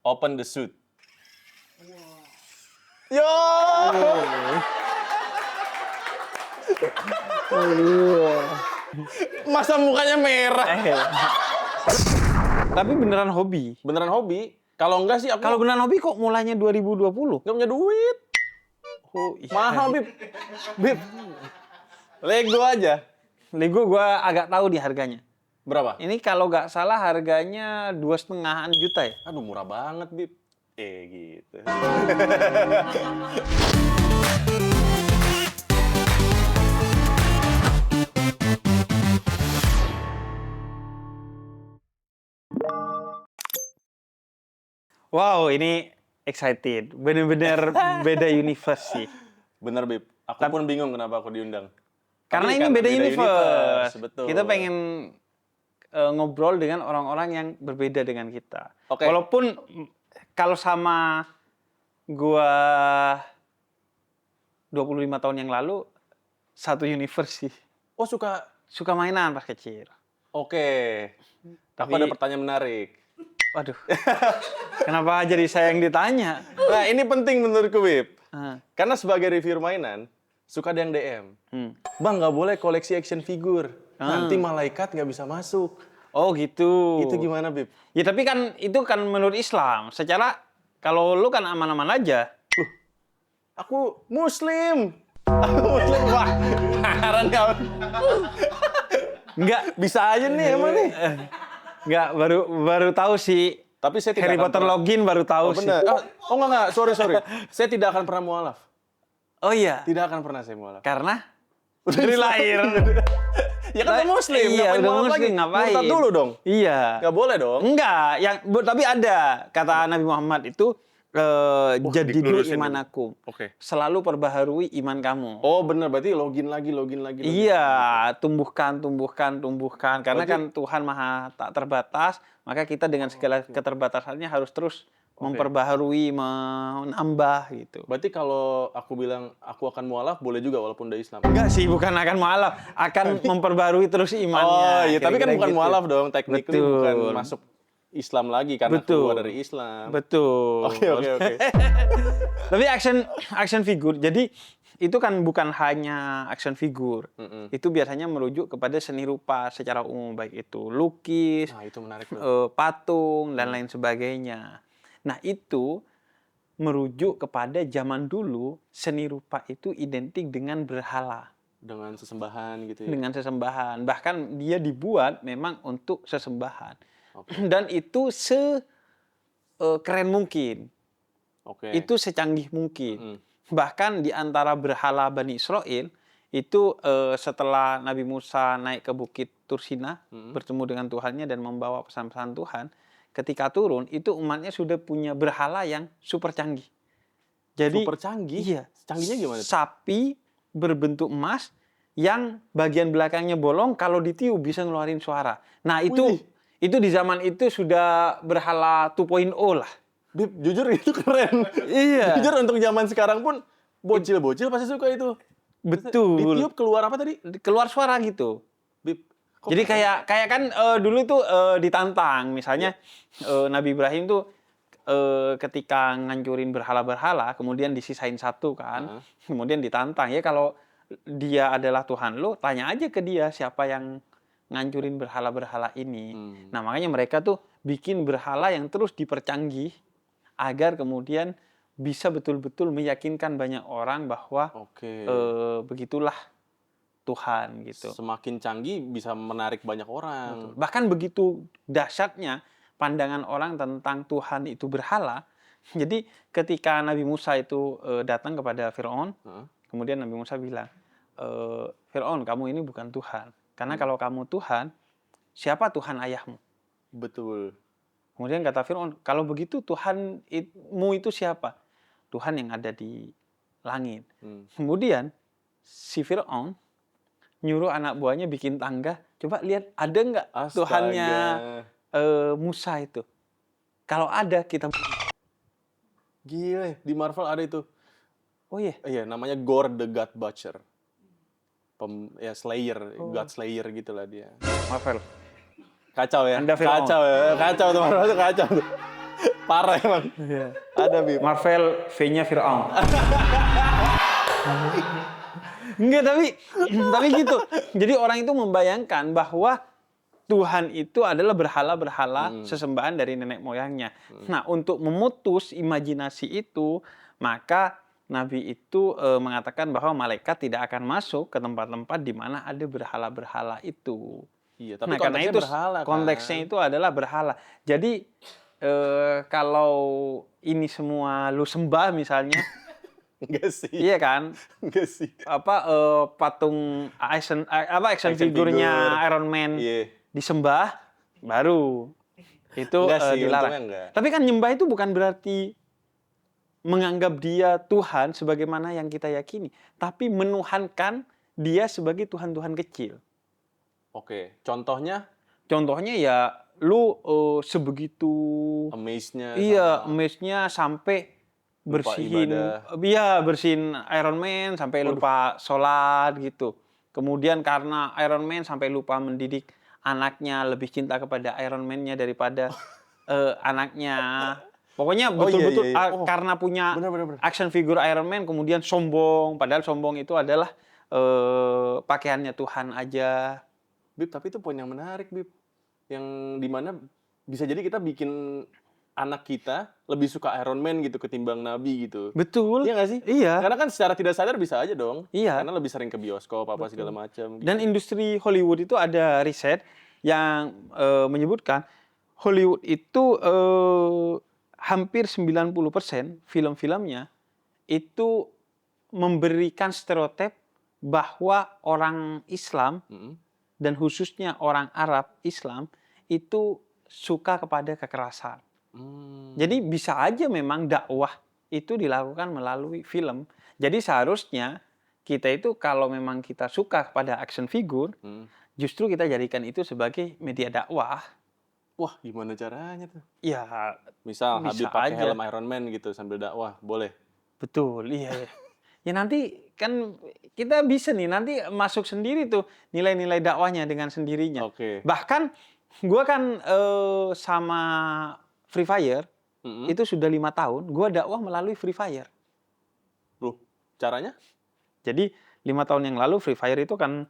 Open the suit. Yo! Masa mukanya merah? Tapi beneran hobi. Beneran hobi? Kalau enggak sih aku Kalau beneran hobi kok mulainya 2020? nggak punya duit. Oh, iya. Mahal, Bib. Bib. Lego aja. Lego gua agak tahu di harganya. Berapa? Ini kalau nggak salah harganya 2,5 juta ya? Aduh, murah banget, Bib. Gitu. Wow, ini excited. Bener-bener beda universe sih. Bener, Bib. Aku pun bingung kenapa aku diundang. Karena Tapi ini beda universe. Betul. Kita pengen ngobrol dengan orang-orang yang berbeda dengan kita. Oke. Walaupun kalau sama gua 25 tahun yang lalu, satu universe sih. Oh, suka. Suka mainan pas kecil. Oke. Aku Tapi- ada pertanyaan menarik. Waduh, kenapa jadi saya yang ditanya? Nah, ini penting menurutku, Bib. Ah, Karena sebagai reviewer mainan, suka ada yang DM. Bang, nggak boleh koleksi action figure. Nanti malaikat nggak bisa masuk. Oh gitu. Itu gimana, Bib? Ya tapi kan itu kan menurut Islam. Secara kalau lu kan aman-aman aja. Aku Muslim. Aku Muslim, Wah. Heran kau. Enggak, Bisa aja nih emang nih. enggak baru tahu sih. Tapi saya tidak Harry akan Potter pernah- login baru tahu Oh, sih. benar. Oh, enggak. Sorry. Saya tidak akan pernah mualaf. Oh iya. Tidak akan pernah saya mualaf. Karena dari lahir. Ya kan udah Muslim. Iya, ngapain udah mualaf Muslim lagi? ngapain? Murtad dulu dong. Iya. Nggak boleh dong. Enggak, tapi ada kata Nabi Muhammad itu jadidu dikelurusin imanakum. Oke. Selalu perbaharui iman kamu. Oh, benar. Berarti login lagi. Iya, tumbuhkan. Karena Berarti- kan Tuhan Maha tak terbatas, maka kita dengan segala keterbatasannya harus terus memperbaharui, menambah gitu. Berarti kalau aku bilang aku akan mualaf, boleh juga walaupun udah Islam. Enggak sih, bukan akan mualaf, akan memperbaharui terus imannya. Oh, iya. Tapi kan Kira-kira bukan gitu. mualaf dong. Tekniknya Betul. bukan masuk Islam lagi karena Betul. keluar dari Islam. Betul. Oke. Tapi action figure. Jadi itu kan bukan hanya action figure. Itu biasanya merujuk kepada seni rupa secara umum, baik itu lukis, Nah, itu menarik tuh. patung dan lain sebagainya. Nah, itu merujuk kepada zaman dulu seni rupa itu identik dengan berhala, Dengan sesembahan gitu ya. dengan sesembahan. Bahkan dia dibuat memang untuk sesembahan. Oke. Dan itu keren mungkin. Oke. Itu secanggih mungkin. Bahkan di antara berhala Bani Israel itu setelah Nabi Musa naik ke Bukit Tursina bertemu dengan Tuhannya dan membawa pesan-pesan Tuhan, ketika turun itu umatnya sudah punya berhala yang super canggih. Jadi Super canggih? Iya. Canggihnya gimana tuh? Sapi berbentuk emas yang bagian belakangnya bolong, kalau ditiup bisa ngeluarin suara. Nah, Wih. itu di zaman itu sudah berhala 2.0 lah. Bib, jujur itu keren. Iya. Jujur untuk zaman sekarang pun bocil-bocil pasti suka itu. Betul. Ditiup keluar apa tadi? Keluar suara gitu. Bib. kok Jadi keren? kayak kan dulu tuh ditantang, misalnya Nabi Ibrahim tuh ketika ngancurin berhala-berhala, kemudian disisain satu kan, kemudian ditantang, ya kalau dia adalah Tuhan lo, tanya aja ke dia siapa yang ngancurin berhala-berhala ini. Nah, makanya mereka tuh bikin berhala yang terus dipercanggih agar kemudian bisa betul-betul meyakinkan banyak orang bahwa Oke. begitulah Tuhan gitu. Semakin canggih bisa menarik banyak orang. Bahkan begitu dahsyatnya pandangan orang tentang Tuhan itu berhala. Jadi ketika Nabi Musa itu datang kepada Firaun, kemudian Nabi Musa bilang, Firaun, kamu ini bukan Tuhan. Karena kalau kamu Tuhan, siapa Tuhan ayahmu? Betul. Kemudian kata Firaun, kalau begitu Tuhanmu itu siapa? Tuhan yang ada di langit. Kemudian si Firaun nyuruh anak buahnya bikin tangga. Coba lihat ada nggak Astaga. Tuhannya Musa itu? Kalau ada kita... Gile, di Marvel ada itu. Oh iya, Iya, namanya Gore the God Butcher. Slayer, God Slayer gitulah dia. Marvel. Kacau ya. Anda Firaun. Kacau tuh Marvel tuh kacau tuh. Parah emang. Ada, Bib. Marvel V-nya Fir'aun. Enggak, tapi gitu. Jadi orang itu membayangkan bahwa Tuhan itu adalah berhala-berhala sesembahan dari nenek moyangnya. Nah, untuk memutus imajinasi itu, maka Nabi itu mengatakan bahwa malaikat tidak akan masuk ke tempat-tempat di mana ada berhala-berhala itu. Iya, tapi Nah, karena konteksnya itu berhala kan. konteksnya itu adalah berhala. Jadi kalau ini semua lu sembah misalnya, Enggak sih. iya kan? Enggak sih. Patung action Action figurnya figure. Iron Man Iya. disembah, baru itu Enggak sih, dilarang. untungnya enggak. Tapi kan nyembah itu bukan berarti menganggap dia Tuhan sebagaimana yang kita yakini, tapi menuhankan dia sebagai Tuhan-Tuhan kecil. Oke, contohnya Contohnya ya lu sebegitu amaze-nya iya, sama amaze-nya sampai lupa bersihin ibadah. bersihin Iron Man sampai lupa sholat gitu. Kemudian karena Iron Man sampai lupa mendidik anaknya, lebih cinta kepada Iron Man-nya daripada anaknya. Pokoknya betul-betul iya. Oh, karena punya benar. action figure Iron Man kemudian sombong, padahal sombong itu adalah pakaiannya Tuhan aja. Bib, tapi itu poin yang menarik, Bib. Yang dimana bisa jadi kita bikin anak kita lebih suka Iron Man gitu ketimbang Nabi gitu. Betul. Iya nggak sih? Iya. Karena kan secara tidak sadar bisa aja dong. Iya. Karena lebih sering ke bioskop apa segala macam. Gitu. Dan industri Hollywood itu ada riset yang menyebutkan Hollywood itu hampir 90% film-filmnya itu memberikan stereotip bahwa orang Islam dan khususnya orang Arab Islam itu suka kepada kekerasan. Jadi bisa aja memang dakwah itu dilakukan melalui film. Jadi seharusnya kita itu kalau memang kita suka kepada action figure, justru kita jadikan itu sebagai media dakwah. Wah, gimana caranya tuh? Ya, Misal bisa Habib pakai aja. helm Iron Man gitu sambil dakwah, boleh? Betul, iya. Ya nanti kan kita bisa nih nanti masuk sendiri tuh nilai-nilai dakwahnya dengan sendirinya. Oke. Bahkan gue kan sama Free Fire itu sudah 5 tahun, gue dakwah melalui Free Fire. Loh, caranya? Jadi 5 tahun yang lalu Free Fire itu kan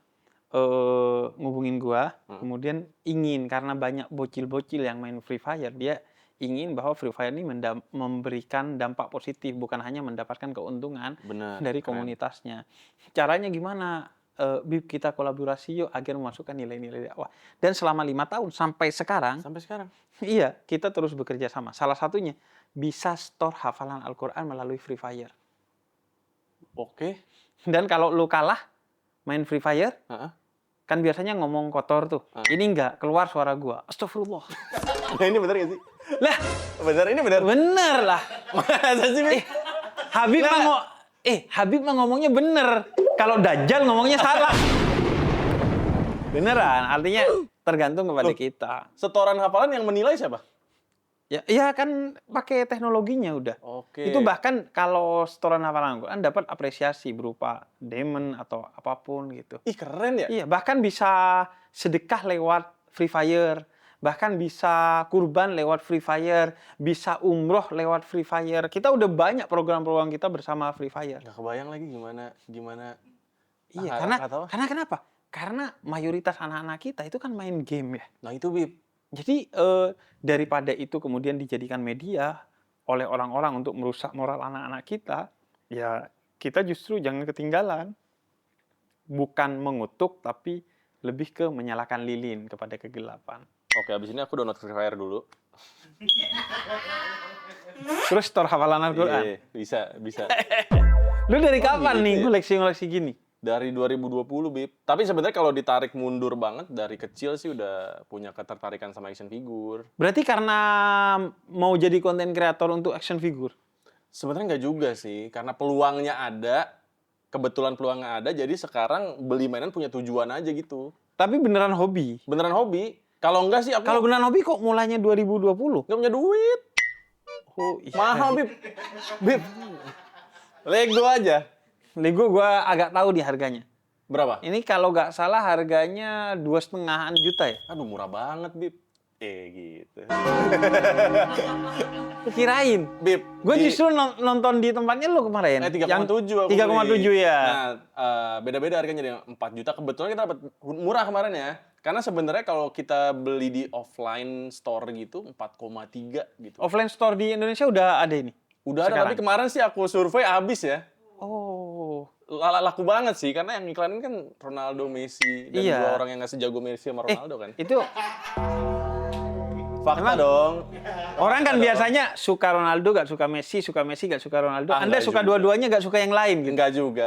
ngubungin gue, kemudian ingin karena banyak bocil-bocil yang main Free Fire, dia ingin bahwa Free Fire ini memberikan dampak positif, bukan hanya mendapatkan keuntungan dari komunitasnya. Caranya gimana? Bib, kita kolaborasi yuk agar memasukkan nilai-nilai dakwah. Dan selama 5 tahun sampai sekarang, iya, kita terus bekerja sama. Salah satunya bisa store hafalan Al-Quran melalui Free Fire. Oke. Dan kalau lu kalah main Free Fire, kan biasanya ngomong kotor tuh. Ini enggak, keluar suara gua. Astagfirullah. Nah, ini bener gak sih? Lah, ini bener. Bener lah. Masa sih, Bib? Habib mah ngomongnya bener. Kalau Dajjal ngomongnya salah. Beneran, artinya tergantung kepada kita. Setoran hafalan yang menilai siapa? Ya kan pakai teknologinya udah. Oke. Itu bahkan kalau setoran hafalan Al-Quran dapat apresiasi berupa diamond atau apapun gitu. Ih, keren ya? Iya, bahkan bisa sedekah lewat Free Fire. Bahkan bisa kurban lewat Free Fire, bisa umroh lewat Free Fire. Kita udah banyak program-program kita bersama Free Fire. Gak kebayang lagi gimana. Iya, karena kenapa? Karena mayoritas anak-anak kita itu kan main game ya. Nah itu, Bib. Jadi daripada itu kemudian dijadikan media oleh orang-orang untuk merusak moral anak-anak kita, ya kita justru jangan ketinggalan. Bukan mengutuk, tapi lebih ke menyalakan lilin kepada kegelapan. Oke, abis ini aku download Free Fire dulu. Terus store hafalan Al-Quran? Iya, bisa. Lu dari kapan gitu nih ya? ngoleksi-ngoleksi gini? Dari 2020, Bib. Tapi sebenarnya kalau ditarik mundur banget, dari kecil sih udah punya ketertarikan sama action figure. Berarti karena mau jadi konten kreator untuk action figure? Sebenarnya nggak juga sih, karena peluangnya ada, kebetulan peluangnya ada, jadi sekarang beli mainan punya tujuan aja gitu. Tapi beneran hobi? Beneran hobi. Kalau enggak sih aku... Kalau beneran hobi kok mulainya 2020? Nggak punya duit. Oh, iya. Mahal, Bib. Bib. Lego aja. Lego gue agak tahu nih harganya. Berapa? Ini kalau nggak salah harganya 2,5 juta ya? Aduh, murah banget, Bib. gitu. Kirain. Bib, Gue justru nonton di tempatnya lu kemarin. 3,7 aku 3,7 beli. ya. Nah, beda-beda harganya jadi 4 juta. Kebetulan kita dapat murah kemarin ya. Karena sebenarnya kalau kita beli di offline store gitu 4,3 gitu. Offline store di Indonesia udah ada ini? Udah ada, tapi kemarin sih aku survei habis ya. Oh. Laku banget sih, karena yang iklanin kan Ronaldo, Messi, dan Iya. dua orang yang nggak sejago Messi sama Ronaldo kan. Itu Fakta dong. orang kan biasanya suka Ronaldo, gak suka Messi, gak suka Ronaldo. Anda enggak suka juga. dua-duanya, gak suka yang lain gitu? Enggak juga.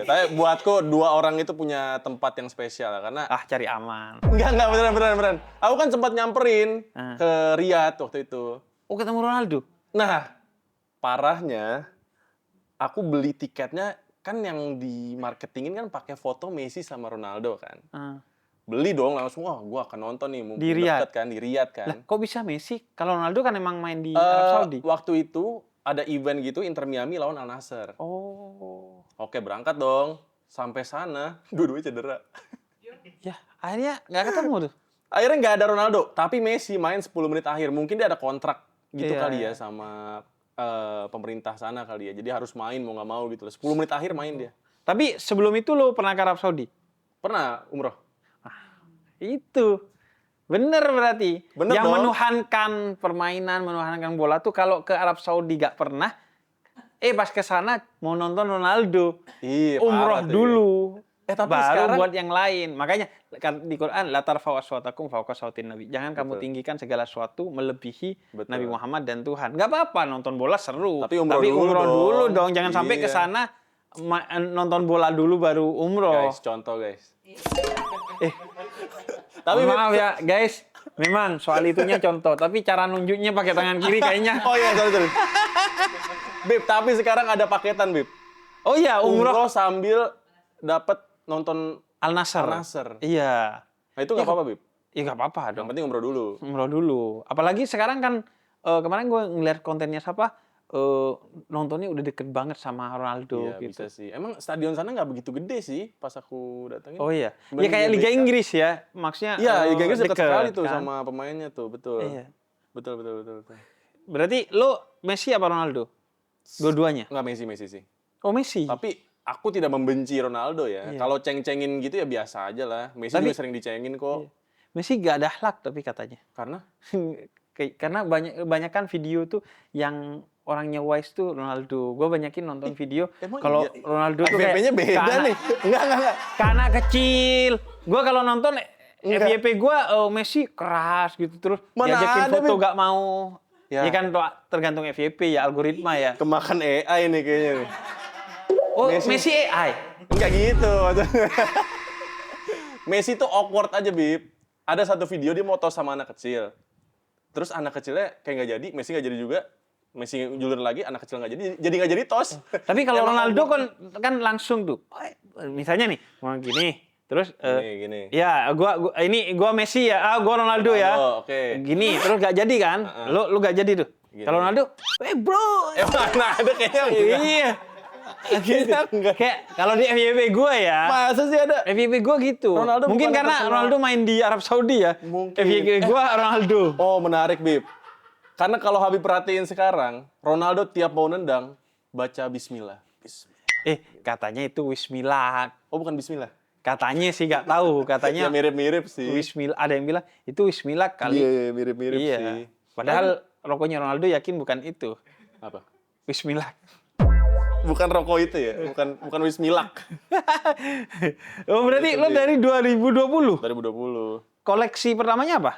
Tapi buatku dua orang itu punya tempat yang spesial karena Cari aman. enggak beneran. Aku kan sempat nyamperin Ah. ke Riyadh waktu itu. Oh, ketemu Ronaldo? Nah, parahnya aku beli tiketnya kan yang di marketingin kan pakai foto Messi sama Ronaldo kan. Beli dong langsung, wah gua akan nonton nih mumpung Di Riyadh? deket kan, di Riyadh kan. Lah, kok bisa Messi? Kalau Ronaldo kan emang main di Arab Saudi. Waktu itu ada event gitu Inter Miami lawan Al Nassr. Oh. Oke, berangkat dong. Sampai sana, dua-duanya cedera. Ya, akhirnya nggak ketemu tuh. Akhirnya nggak ada Ronaldo, tapi Messi main 10 menit akhir. Mungkin dia ada kontrak gitu Iya, kali iya. ya sama pemerintah sana kali ya. Jadi harus main mau nggak mau gitu. 10 menit akhir main dia. Tapi sebelum itu lo pernah ke Arab Saudi? Pernah umroh? Itu. Bener berarti. Bener yang dong. menuhankan permainan, menuhankan bola tuh kalau ke Arab Saudi gak pernah, pas ke sana mau nonton Ronaldo. Iya, Umroh parah tuh dulu. tapi baru sekarang buat yang lain. Makanya kan di Quran la tarfa'u aswatakum fawqa sautin nabi. Jangan kamu Betul. tinggikan segala sesuatu melebihi Betul. Nabi Muhammad dan Tuhan. Gak apa-apa nonton bola seru. Tapi umroh dulu dulu dong. dong. Jangan sampai ke Iya. sana nonton bola dulu baru umroh. guys, contoh guys. Tapi Tapi maaf ya guys, memang soal itunya contoh. Tapi cara nunjuknya pakai tangan kiri kayaknya. oh iya, sorry. Bib, tapi sekarang ada paketan, Bib. Oh iya, umroh Umroh sambil dapat nonton Al Nassr. Al Nassr. Iya. Nah, itu nggak apa-apa, Bib. Ya nggak apa-apa Yang dong. penting umroh dulu. Umroh dulu. Apalagi sekarang kan kemarin gue ngeliat kontennya siapa nontonnya udah deket banget sama Ronaldo Iya, gitu. bisa sih. Emang stadion sana nggak begitu gede sih pas aku datengin. Oh iya. Ya Dibanding kayak Liga GBK. Inggris ya. Maksudnya Iya, Liga Inggris dekat sekali tuh kan? sama pemainnya tuh, betul. Iya. Betul. Berarti lo Messi apa Ronaldo? Dua-duanya. Nggak Messi sih. Oh Messi. Tapi aku tidak membenci Ronaldo ya. Iya. Kalau ceng-cengin gitu ya biasa aja lah. Messi Tapi- juga sering dicengin kok. Iya. Messi gak ada akhlak tapi katanya. Karena Karena banyak kan video tuh yang orangnya wise tuh Ronaldo. Gue banyakin nonton video emang kalau iya? Ronaldo tuh kayak FYP-nya beda ke anak- nih. Enggak. ke anak kecil. Gue kalau nonton Enggak. FYP gue Messi keras gitu terus Mana diajakin ada, foto Bib? gak mau. Ya. Ya kan tergantung FYP ya algoritma ya. Kemakan AI nih kayaknya nih. Oh Messi AI. Enggak gitu. Messi tuh awkward aja, Bib. Ada satu video dia moto sama anak kecil. Terus anak kecilnya kayak nggak jadi, Messi nggak jadi juga. Messi julur lagi, anak kecil nggak jadi nggak jadi tos. Tapi kalau Emang Ronaldo awkward. kan langsung tuh. Misalnya nih, mau gini. Terus Gini. ya gua Messi ya. Gua Ronaldo ya. Ronaldo, oke. Gini, terus gak jadi kan? Lu gak jadi tuh. Gini. Kalau Ronaldo, bro. Mana ada kayaknya enggak. Iya. Kayaknya enggak. Kayak kalau di FYP gue ya. Masa sih ada? FYP gue gitu. Ronaldo Mungkin bukan karena terkenal. Ronaldo main di Arab Saudi ya. Mungkin. FYP gue Ronaldo. Oh, menarik, Bib. Karena kalau Habib perhatiin sekarang, Ronaldo tiap mau nendang, baca bismillah. Katanya itu Wismillah. Oh, bukan bismillah. Katanya sih gak tahu. Ya Katanya mirip-mirip sih. Wismillah. Ada yang bilang itu Wismillah kali. Iya, mirip-mirip Iya. sih. Padahal rokoknya Ronaldo yakin bukan itu. Apa? Wismillah. Bukan rokok itu ya? Bukan Wismilak. Oh berarti Itu lo dia. dari 2020. 2020. Koleksi pertamanya apa?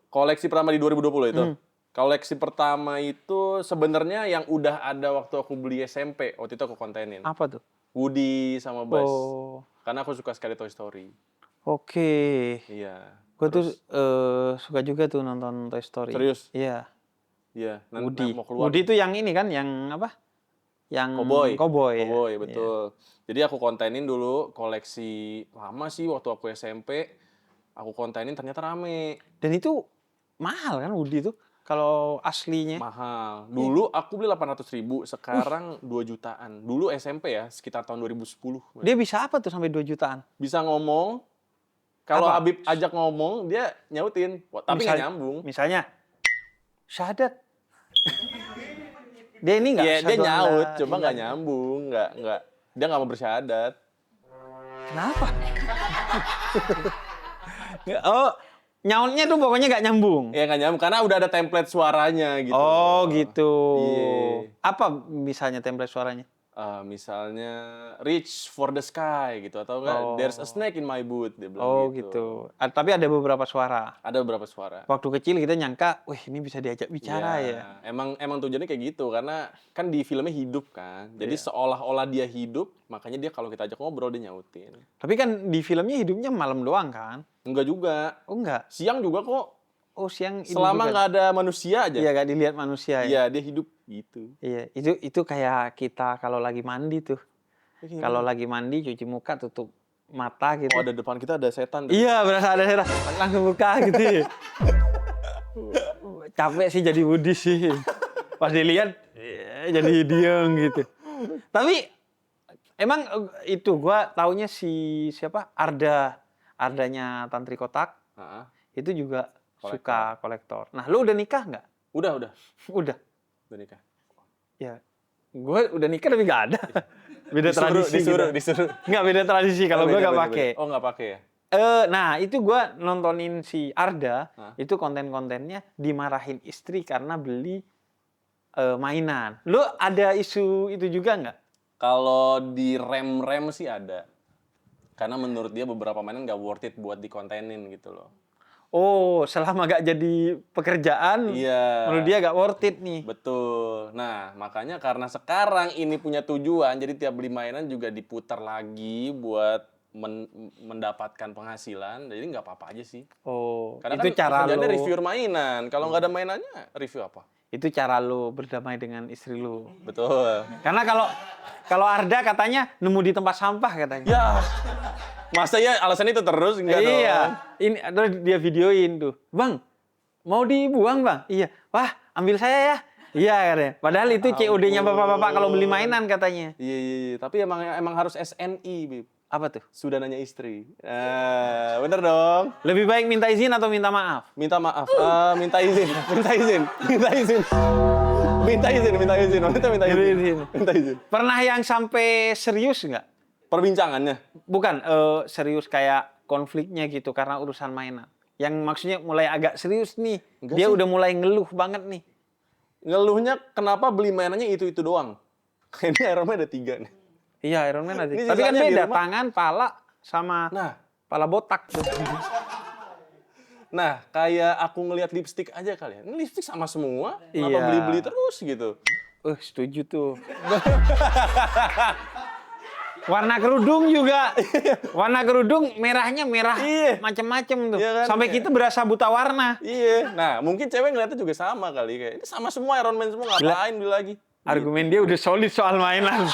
Koleksi pertama di 2020 itu. Koleksi pertama itu sebenarnya yang udah ada waktu aku beli SMP. Waktu itu aku kontenin. Apa tuh? Woody sama Buzz. Oh, Karena aku suka sekali Toy Story. oke. Iya. Gue tuh suka juga tuh nonton Toy Story. Serius? Iya. Iya. Woody. Mau keluar. Woody tuh yang ini kan, yang apa? Yang Cowboy. Cowboy. Ya. Cowboy, Iya. betul. Jadi aku kontenin dulu koleksi lama sih waktu aku SMP. Aku kontenin ternyata rame. Dan itu mahal kan Woody tuh kalau aslinya. Mahal. Dulu aku beli 800.000, sekarang 2 jutaan. Dulu SMP ya, sekitar tahun 2010. Dia bisa apa tuh sampai 2 jutaan? Bisa ngomong, Kalau Apa? Habib ajak ngomong, dia nyautin, tapi nggak nyambung. Misalnya, syahadat. Dia ini nggak Iya, dia syahadu an la nyaut, coba nggak ilaha. nyambung, nggak. Dia nggak mau bersyahadat. Kenapa? Oh, nyautnya tuh pokoknya nggak nyambung. Ya nggak nyambung, karena udah ada template suaranya gitu. Oh, gitu. Iya. Apa misalnya template suaranya? Misalnya reach for the sky gitu, atau enggak there's a snake in my boot, dia bilang Oh, gitu. gitu. Tapi ada beberapa suara. Ada beberapa suara. Waktu kecil kita nyangka, wih ini bisa diajak bicara ya. Emang tujuannya kayak gitu, karena kan di filmnya hidup kan. Jadi seolah-olah dia hidup, makanya dia kalau kita ajak ngobrol dia nyautin. Tapi kan di filmnya hidupnya malam doang kan? Enggak juga. Oh enggak. Siang juga kok. Oh siang hidup Selama juga. nggak ada manusia aja. Iya nggak dilihat manusia ya. Iya, dia hidup gitu. Iya, itu kayak kita kalau lagi mandi tuh. Kalau lagi mandi cuci muka tutup mata gitu. Oh, ada depan kita ada setan. Iya, berasa ada setan. Langsung buka gitu. Ya. Capek sih jadi Buddhis sih. Pas dilihat jadi diem gitu. Tapi emang itu gua taunya si siapa? Ardanya Tantri Kotak. Heeh. Itu juga Kolektor. suka kolektor. Nah, lu udah nikah nggak? Udah. Udah. Udah nikah. Ya, gue udah nikah tapi nggak ada. Beda tradisi. Disuruh. Nggak beda tradisi. Kalau gue nggak pakai. Oh, nggak pakai ya? Nah, itu gue nontonin si Arda. Hah? Itu konten-kontennya dimarahin istri karena beli mainan. Lu ada isu itu juga nggak? Kalau di rem sih ada. Karena menurut dia beberapa mainan nggak worth it buat dikontenin gitu loh. Oh, selama nggak jadi pekerjaan, Iya. menurut dia nggak worth it nih. Betul. Nah, makanya karena sekarang ini punya tujuan, jadi tiap beli mainan juga diputar lagi buat mendapatkan penghasilan. Jadi nggak apa-apa aja sih. Oh, Karena itu kan cara pekerjaannya lu. review mainan. Kalau nggak ada mainannya, review apa? Itu cara lu berdamai dengan istri lu. Betul. Karena kalau Arda katanya nemu di tempat sampah katanya. Ya, masa ya alasan itu terus? Enggak dong. Iya, ini terus dia videoin tuh. Bang, mau dibuang bang? Iya. Wah, ambil saya ya. Iya katanya. Padahal itu COD-nya bapak-bapak kalau beli mainan katanya. Iya. Tapi emang harus SNI, Bib. Apa tuh? Sudah nanya istri. Bener dong. Lebih baik minta izin atau minta maaf? Minta maaf. Minta izin. Minta izin. Pernah yang sampai serius nggak? Perbincangannya. Bukan serius kayak konfliknya gitu karena urusan mainan. Yang maksudnya mulai agak serius nih. Enggak Dia sih. udah mulai ngeluh banget nih. Ngeluhnya kenapa beli mainannya itu doang? Ini Iron Man ada 3 nih. Iya, Iron Man ada. Ini Tapi kan sisanya di beda, rumah. tangan, pala, sama Nah, pala botak tuh. kayak aku ngelihat lipstik aja kali ya. Ini lipstik sama semua. Kenapa Iya. beli-beli terus gitu? Setuju tuh. Warna kerudung juga. Warna kerudung merahnya merah Iya. macem-macem tuh. Iya kan? Sampai kita berasa buta warna. Iya. Nah, mungkin cewek ngeliatnya juga sama kali. Kayak, ini sama semua Iron Man semua. Ngapain beli lagi? Argumen dia udah solid soal mainan.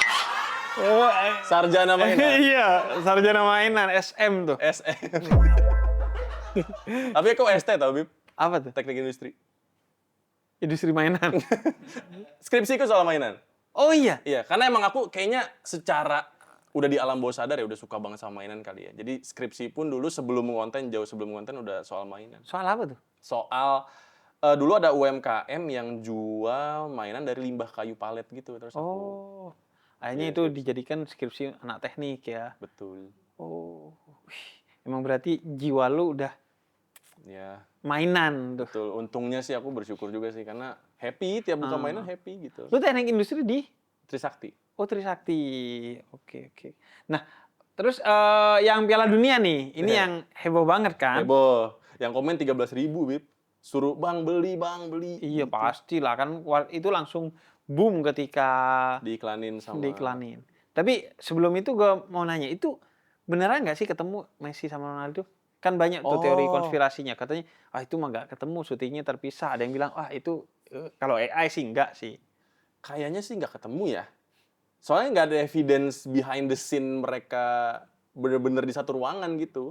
Sarjana mainan. Iya, sarjana mainan SM tuh. SM. Tapi kok ST tau, Bib? Apa tuh? Teknik industri. Industri mainan. Skripsiku soal mainan. Oh iya. Iya, karena emang aku kayaknya secara udah di alam bawah sadar ya, udah suka banget sama mainan kali ya. Jadi skripsi pun dulu jauh sebelum ngonten udah soal mainan. Soal apa tuh? Soal dulu ada UMKM yang jual mainan dari limbah kayu palet gitu. Terus aku, Akhirnya itu dijadikan skripsi anak teknik ya. betul. Oh, wih, emang berarti jiwa lu udah Ya, mainan tuh. betul. Untungnya sih aku bersyukur juga sih, karena happy, tiap buka mainan happy gitu. Lu teknik industri di? Trisakti. Oh, Trisakti. Oke. Nah, terus yang Piala Dunia nih, ini Iya. yang heboh banget kan? Heboh. Yang komen 13.000, Bib. Suruh bang beli. Iya, pastilah kan itu langsung boom ketika Diiklanin sama. diiklanin. Tapi sebelum itu gue mau nanya, itu beneran nggak sih ketemu Messi sama Ronaldo? Kan banyak tuh teori konspirasinya. Katanya, itu mah nggak ketemu, syutingnya terpisah. Ada yang bilang, itu kalau AI sih nggak sih. Kayaknya sih nggak ketemu ya. Soalnya nggak ada evidence behind the scene mereka bener-bener di satu ruangan gitu.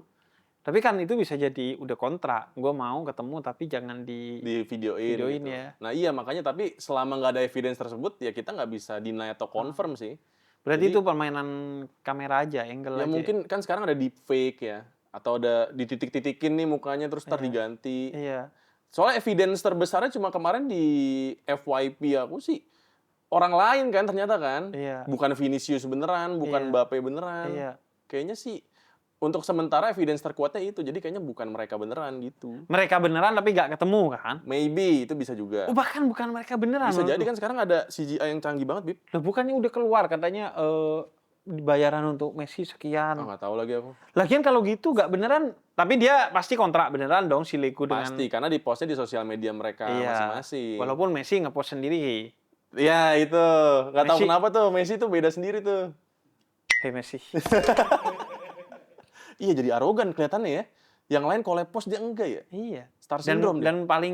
Tapi kan itu bisa jadi udah kontrak. Gue mau ketemu tapi jangan Di videoin videoin gitu. ya. Nah iya, makanya tapi selama nggak ada evidence tersebut, ya kita nggak bisa deny atau confirm sih. Berarti Jadi, itu permainan kamera aja, angle ya aja. mungkin kan sekarang ada deepfake ya. Atau ada dititik-titikin nih mukanya terus ntar diganti. Iya. Soalnya evidence terbesarnya cuma kemarin di FYP aku sih orang lain kan ternyata kan. Iya. Bukan Vinicius beneran, bukan Mbappe beneran. Iya. Kayaknya sih untuk sementara evidence terkuatnya itu. Jadi kayaknya bukan mereka beneran gitu. Mereka beneran tapi nggak ketemu kan? Maybe itu bisa juga. Oh, bahkan bukan mereka beneran. Bisa jadi kan sekarang ada CGI yang canggih banget, Bib. Loh, bukannya udah keluar katanya bayaran untuk Messi sekian. Nggak tahu lagi aku. Lagian kalau gitu nggak beneran, tapi dia pasti kontrak beneran dong si Lego dengan. Pasti, karena di postnya di sosial media mereka masing-masing. Walaupun Messi ngepost sendiri. Ya itu, nggak tahu Messi. kenapa tuh Messi tuh beda sendiri tuh. Hey Messi. Iya jadi arogan kelihatannya ya. Yang lain collab post dia enggak ya. Iya. Star syndrome dia. Dan paling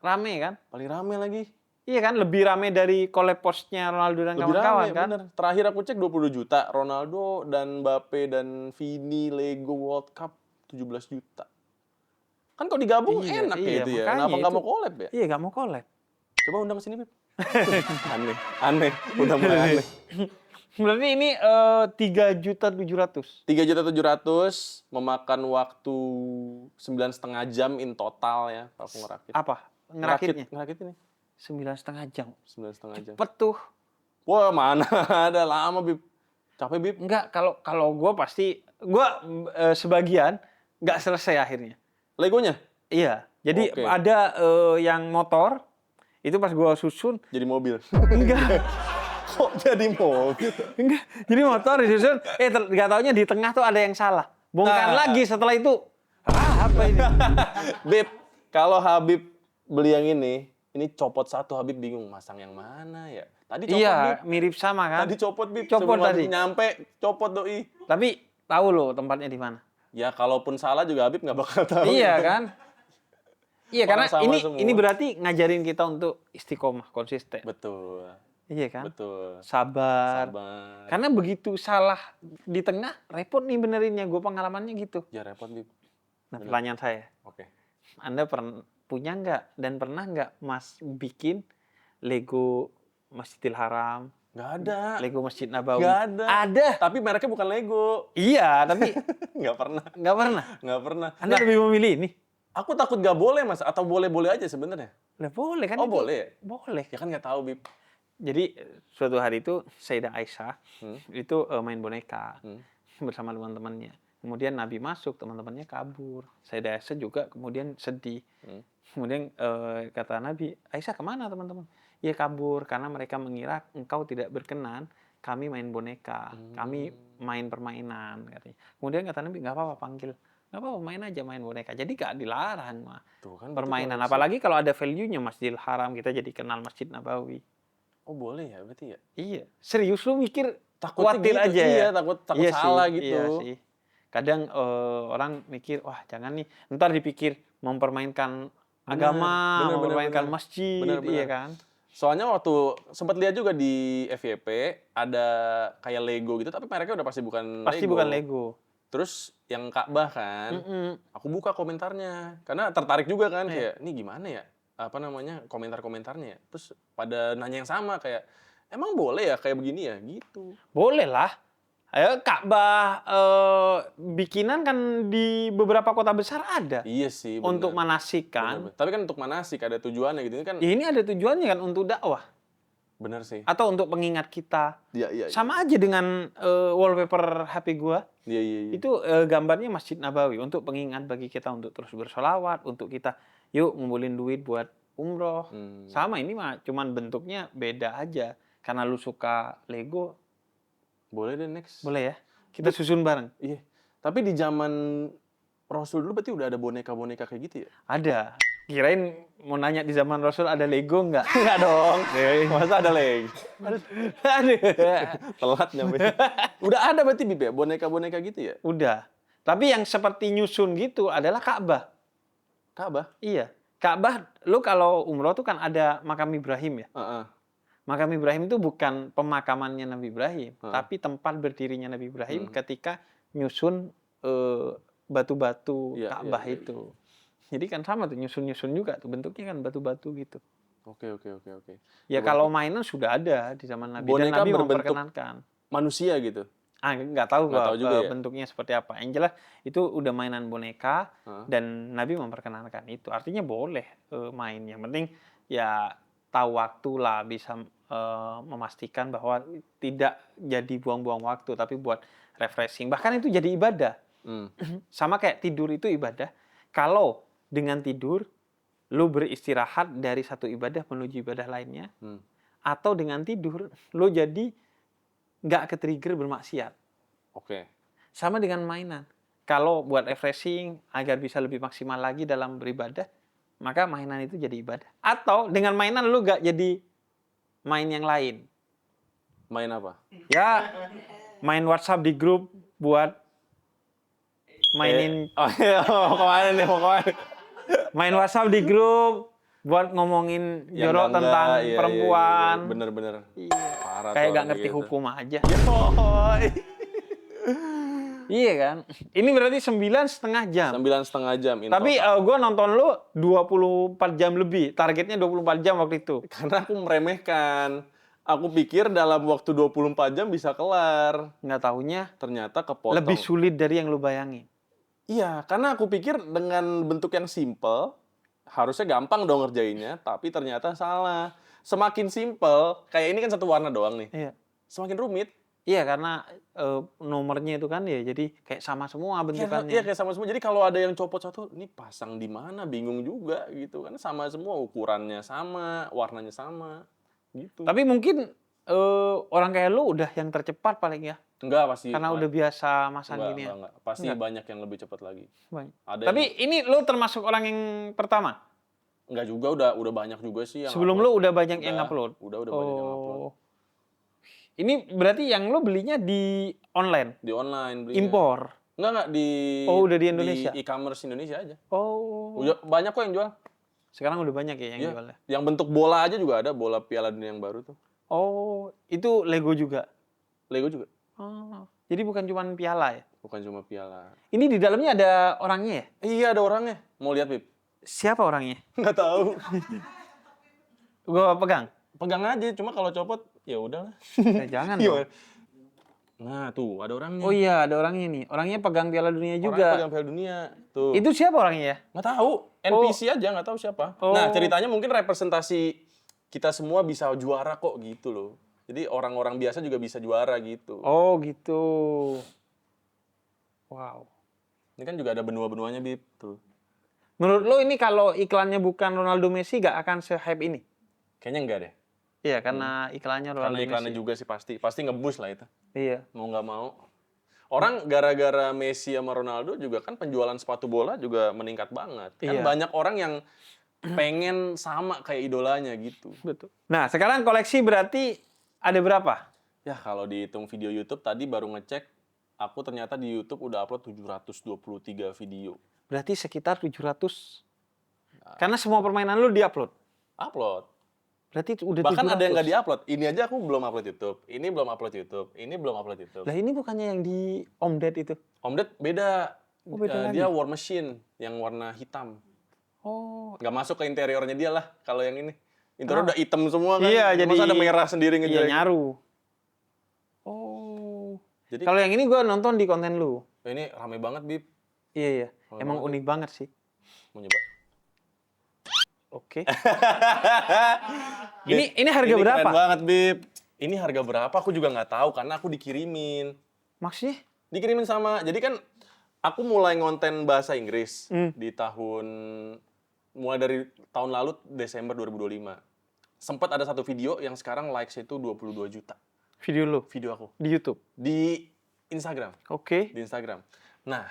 rame kan? Paling rame lagi. Iya kan, lebih rame dari collab postnya Ronaldo dan Lebih kawan-kawan rame, kan? bener. Terakhir aku cek 22 juta. Ronaldo dan Mbappe dan Vini Lego World Cup 17 juta. Kan kalau digabung enak ya itu ya. Kenapa nggak mau collab ya? Iya, nggak mau collab. Coba undang ke sini, Beb. aneh. Udah mulai aneh. Berarti ini 3.700.000. 3.700.000 memakan waktu 9,5 jam in total ya aku ngerakit. Apa? Ngerakitnya? Ngerakit ini. 9,5 jam. 9,5 jam. Cepet tuh. Wah, mana ada lama, Bib. Capek, Bib. Enggak, kalau gue pasti, gue sebagian nggak selesai akhirnya. Legonya? Iya. Jadi Oke. ada yang motor, itu pas gue susun. Jadi mobil. Enggak. Kok jadi mobil? Enggak. Jadi motor disusun, nggak taunya di tengah tuh ada yang salah. Bongkar lagi setelah itu. Apa ini? Bib, kalau Habib beli yang ini copot satu, Habib bingung masang yang mana ya. Tadi copot, Iya, Bib. mirip sama kan? Tadi copot, Bib. Copot Sebelum tadi. Habib nyampe, copot doi. Tapi tahu loh tempatnya di mana. Ya, kalaupun salah juga Habib nggak bakal tahu. Iya kan? Iya, karena Orang sama semua. ini berarti ngajarin kita untuk istiqomah, konsisten. Betul. Iya kan? Betul. Sabar. Karena begitu salah di tengah, repot nih benerinnya. Gue pengalamannya gitu. Ya repot, Bib. Nah, pertanyaan saya. Oke. Anda punya nggak dan pernah nggak Mas bikin Lego Masjidil Haram? Nggak ada. Lego Masjid Nabawi? Nggak ada. Ada. Tapi mereknya bukan Lego. Iya, tapi Nggak pernah. nggak pernah. Nggak pernah. Anda lebih memilih ini? Aku takut nggak boleh, Mas. Atau boleh-boleh aja sebenarnya. Lah boleh kan? Oh, itu? boleh ya? Boleh. Ya kan nggak tahu, Bib. Jadi suatu hari itu Sayyidah Aisyah itu main boneka Hmm. bersama teman-temannya. Kemudian Nabi masuk, teman-temannya kabur. Sayyidah Aisyah juga kemudian sedih. Kemudian kata Nabi, Aisyah kemana teman-teman? Ya kabur karena mereka mengira engkau tidak berkenan kami main boneka, kami main permainan katanya. Kemudian kata Nabi, nggak apa-apa panggil. Nggak apa-apa, main aja main boneka. Jadi gak dilarang mah. Tuh kan Permainan. Apalagi kalau ada value-nya Masjidil Haram, kita jadi kenal Masjid Nabawi. Oh boleh ya berarti ya? Iya. Serius lu mikir Takutnya khawatir gitu, aja iya, ya? takut Iya salah sih, gitu. Iya sih. Kadang orang mikir, wah jangan nih. Ntar dipikir mempermainkan agama, mempermainkan masjid. Bener. Iya kan? Soalnya waktu sempat lihat juga di FYP ada kayak Lego gitu, tapi mereknya udah pasti bukan Pasti Lego. bukan Lego. Terus yang Ka'bah kan, aku buka komentarnya, karena tertarik juga kan, kayak ini gimana ya, apa namanya komentar-komentarnya. Terus pada nanya yang sama kayak, emang boleh ya kayak begini ya, gitu. Boleh lah. Ayo Ka'bah bikinan kan di beberapa kota besar ada. Iya sih. Bener. Untuk manasik kan. Bener. Tapi kan untuk manasik ada tujuannya gitu ini kan. Ya ini ada tujuannya kan untuk dakwah. Bener sih. Atau untuk pengingat kita. Iya. Sama aja dengan wallpaper HP gua. Iya. Itu gambarnya Masjid Nabawi untuk pengingat bagi kita untuk terus bersolawat, untuk kita yuk ngumpulin duit buat umroh. Sama ini mah cuman bentuknya beda aja. Karena lu suka Lego. Boleh deh next. Boleh ya? Kita susun bareng. Iya. Tapi di zaman Rasul dulu berarti udah ada boneka-boneka kayak gitu ya? Ada. Kirain mau nanya di zaman Rasul ada Lego nggak? Nggak dong. Masa ada Lego? Ada. Telat nyampe. Udah ada berarti Bib ya? Boneka-boneka gitu ya? Udah. Tapi yang seperti nyusun gitu adalah Ka'bah. Ka'bah? Iya. Ka'bah, lu kalau umroh tuh kan ada makam Ibrahim ya? Makam Ibrahim itu bukan pemakamannya Nabi Ibrahim, tapi tempat berdirinya Nabi Ibrahim ketika nyusun batu-batu Ka'bah itu. Jadi kan sama tuh nyusun-nyusun juga tuh bentuknya kan batu-batu gitu. Oke. Ya kalau mainan sudah ada di zaman Nabi boneka dan Nabi berbentuk memperkenankan. Manusia gitu. Nggak tahu Nggak tahu juga ya? bentuknya seperti apa. Yang jelas itu udah mainan boneka Heeh. dan Nabi memperkenankan itu. Artinya boleh main. Yang penting ya tahu waktu lah, bisa memastikan bahwa tidak jadi buang-buang waktu, tapi buat refreshing. Bahkan itu jadi ibadah. Sama kayak tidur itu ibadah. Kalau dengan tidur lu beristirahat dari satu ibadah menuju ibadah lainnya, atau dengan tidur lu jadi nggak ke-trigger bermaksiat. Oke. Sama dengan mainan. Kalau buat refreshing agar bisa lebih maksimal lagi dalam beribadah, maka mainan itu jadi ibadah. Atau dengan mainan lu nggak jadi main yang lain. Main apa? Ya, main WhatsApp di grup buat mainin. Mau kemana nih? Mau kemana? Main WhatsApp di grup buat ngomongin jorok tentang iya, perempuan. Iya. Bener-bener. Iya. Parah Kayak tuh gak orang ngerti gitu. hukum aja. Yoi. Iya kan? Ini berarti 9,5 jam. 9,5 jam. Tapi gue nonton lu 24 jam lebih. Targetnya 24 jam waktu itu. Karena aku meremehkan. Aku pikir dalam waktu 24 jam bisa kelar. Nggak taunya Ternyata kepotong. lebih sulit dari yang lu bayangin. Iya, karena aku pikir dengan bentuk yang simple, harusnya gampang dong ngerjainnya, tapi ternyata salah. Semakin simple, kayak ini kan satu warna doang nih. Iya. Semakin rumit. Iya, karena nomornya itu kan ya jadi kayak sama semua bentukannya. Iya, kayak sama semua. Jadi kalau ada yang copot satu, ini pasang di mana? Bingung juga gitu kan. Sama semua, ukurannya sama, warnanya sama. Gitu. Tapi mungkin orang kayak lu udah yang tercepat paling ya. Enggak, pasti. Karena udah biasa masang gini ya. Enggak. Pasti banyak yang lebih cepat lagi. Banyak. Ada Tapi ini lu termasuk orang yang pertama? Enggak juga, udah banyak juga sih yang Sebelum upload. lu udah banyak yang upload? Udah banyak yang upload. Ini berarti yang lu belinya di online? Di online belinya. Impor? Enggak di udah di Indonesia? Di e-commerce Indonesia aja. Oh. Banyak kok yang jual. Sekarang udah banyak ya yang jualnya? Yang bentuk bola aja juga ada, bola Piala Dunia yang baru tuh. Oh, itu Lego juga? Lego juga. Oh, jadi bukan cuma piala ya? Bukan cuma piala. Ini di dalamnya ada orangnya ya? Iya, ada orangnya. Mau lihat, Bib? Siapa orangnya? Nggak tahu. Gua pegang? Pegang aja, cuma kalau copot, ya udahlah. Jangan dong. Nah, tuh ada orangnya. Oh iya, ada orangnya nih. Orangnya pegang Piala Dunia juga. Orangnya pegang Piala Dunia. Tuh. Itu siapa orangnya ya? Nggak tahu. NPC aja, nggak tahu siapa. Oh. Nah, ceritanya mungkin representasi kita semua bisa juara kok gitu loh. Jadi orang-orang biasa juga bisa juara gitu. Oh gitu. Wow. Ini kan juga ada benua-benuanya, Bib. Tuh. Menurut lo ini kalau iklannya bukan Ronaldo Messi gak akan se-hype ini? Kayaknya enggak deh. Iya, karena iklannya Ronaldo Karena iklannya Messi. juga sih pasti nge-boost lah itu. Iya. Mau nggak mau. Orang gara-gara Messi sama Ronaldo juga kan penjualan sepatu bola juga meningkat banget. Kan Iya. banyak orang yang pengen sama kayak idolanya gitu. Betul. Nah, sekarang koleksi berarti ada berapa? Ya kalau dihitung video YouTube tadi baru ngecek, aku ternyata di YouTube udah upload 723 video. Berarti sekitar 700. Karena semua permainan lu di-upload. Upload. Berarti udah Bahkan 700. ada yang nggak di-upload. Ini aja aku belum upload YouTube. Ini belum upload YouTube. Ini belum upload YouTube. Lah ini bukannya yang di Om Ded itu? Om Ded beda. Oh, beda lagi. Dia War Machine yang warna hitam. Oh. Nggak masuk ke interiornya dia lah kalau yang ini. Interior udah hitam semua kan. Iya, jadi masa ada merah sendiri Iya, ngejelek. nyaru. Oh. Jadi Kalau yang ini gua nonton di konten lu. ini rame banget, Bib. Iya, iya. Rame Emang banget, unik banget sih. Mau nyoba. Oke. Ini harga berapa? Keren banget, Bib. Ini harga berapa? Aku juga nggak tahu karena aku dikirimin. Maksudnya? Dikirimin sama. Jadi kan aku mulai ngonten bahasa Inggris di mulai dari tahun lalu Desember 2025. Sempat ada satu video yang sekarang likes-nya itu 22 juta. Video lu? Video aku. Di YouTube? Di Instagram. Oke. Di Instagram. Nah,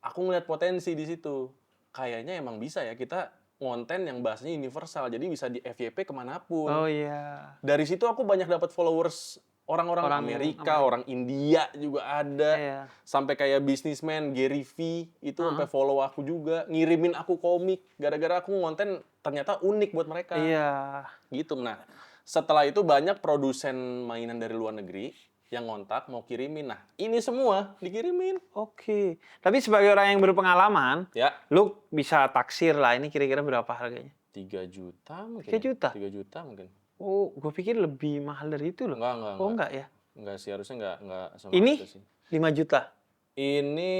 aku ngeliat potensi di situ. Kayaknya emang bisa ya kita ngonten yang bahasanya universal. Jadi bisa di FYP kemanapun. Oh iya. Dari situ aku banyak dapat followers orang-orang Amerika, orang India juga ada. Iya. Sampai kayak bisnismen Gary V itu sampai follow aku juga, ngirimin aku komik gara-gara aku ngonten ternyata unik buat mereka. Iya. Gitu. Nah, setelah itu banyak produsen mainan dari luar negeri yang ngontak mau kirimin. Nah, ini semua dikirimin. Oke. Tapi sebagai orang yang berpengalaman, Ya, lu bisa taksir lah ini kira-kira berapa harganya? 3 juta mungkin. 3 juta? 3 juta mungkin. Oh, gue pikir lebih mahal dari itu loh. Enggak. Oh, enggak ya? Enggak sih, harusnya enggak semahal Ini itu sih. 5 juta. Ini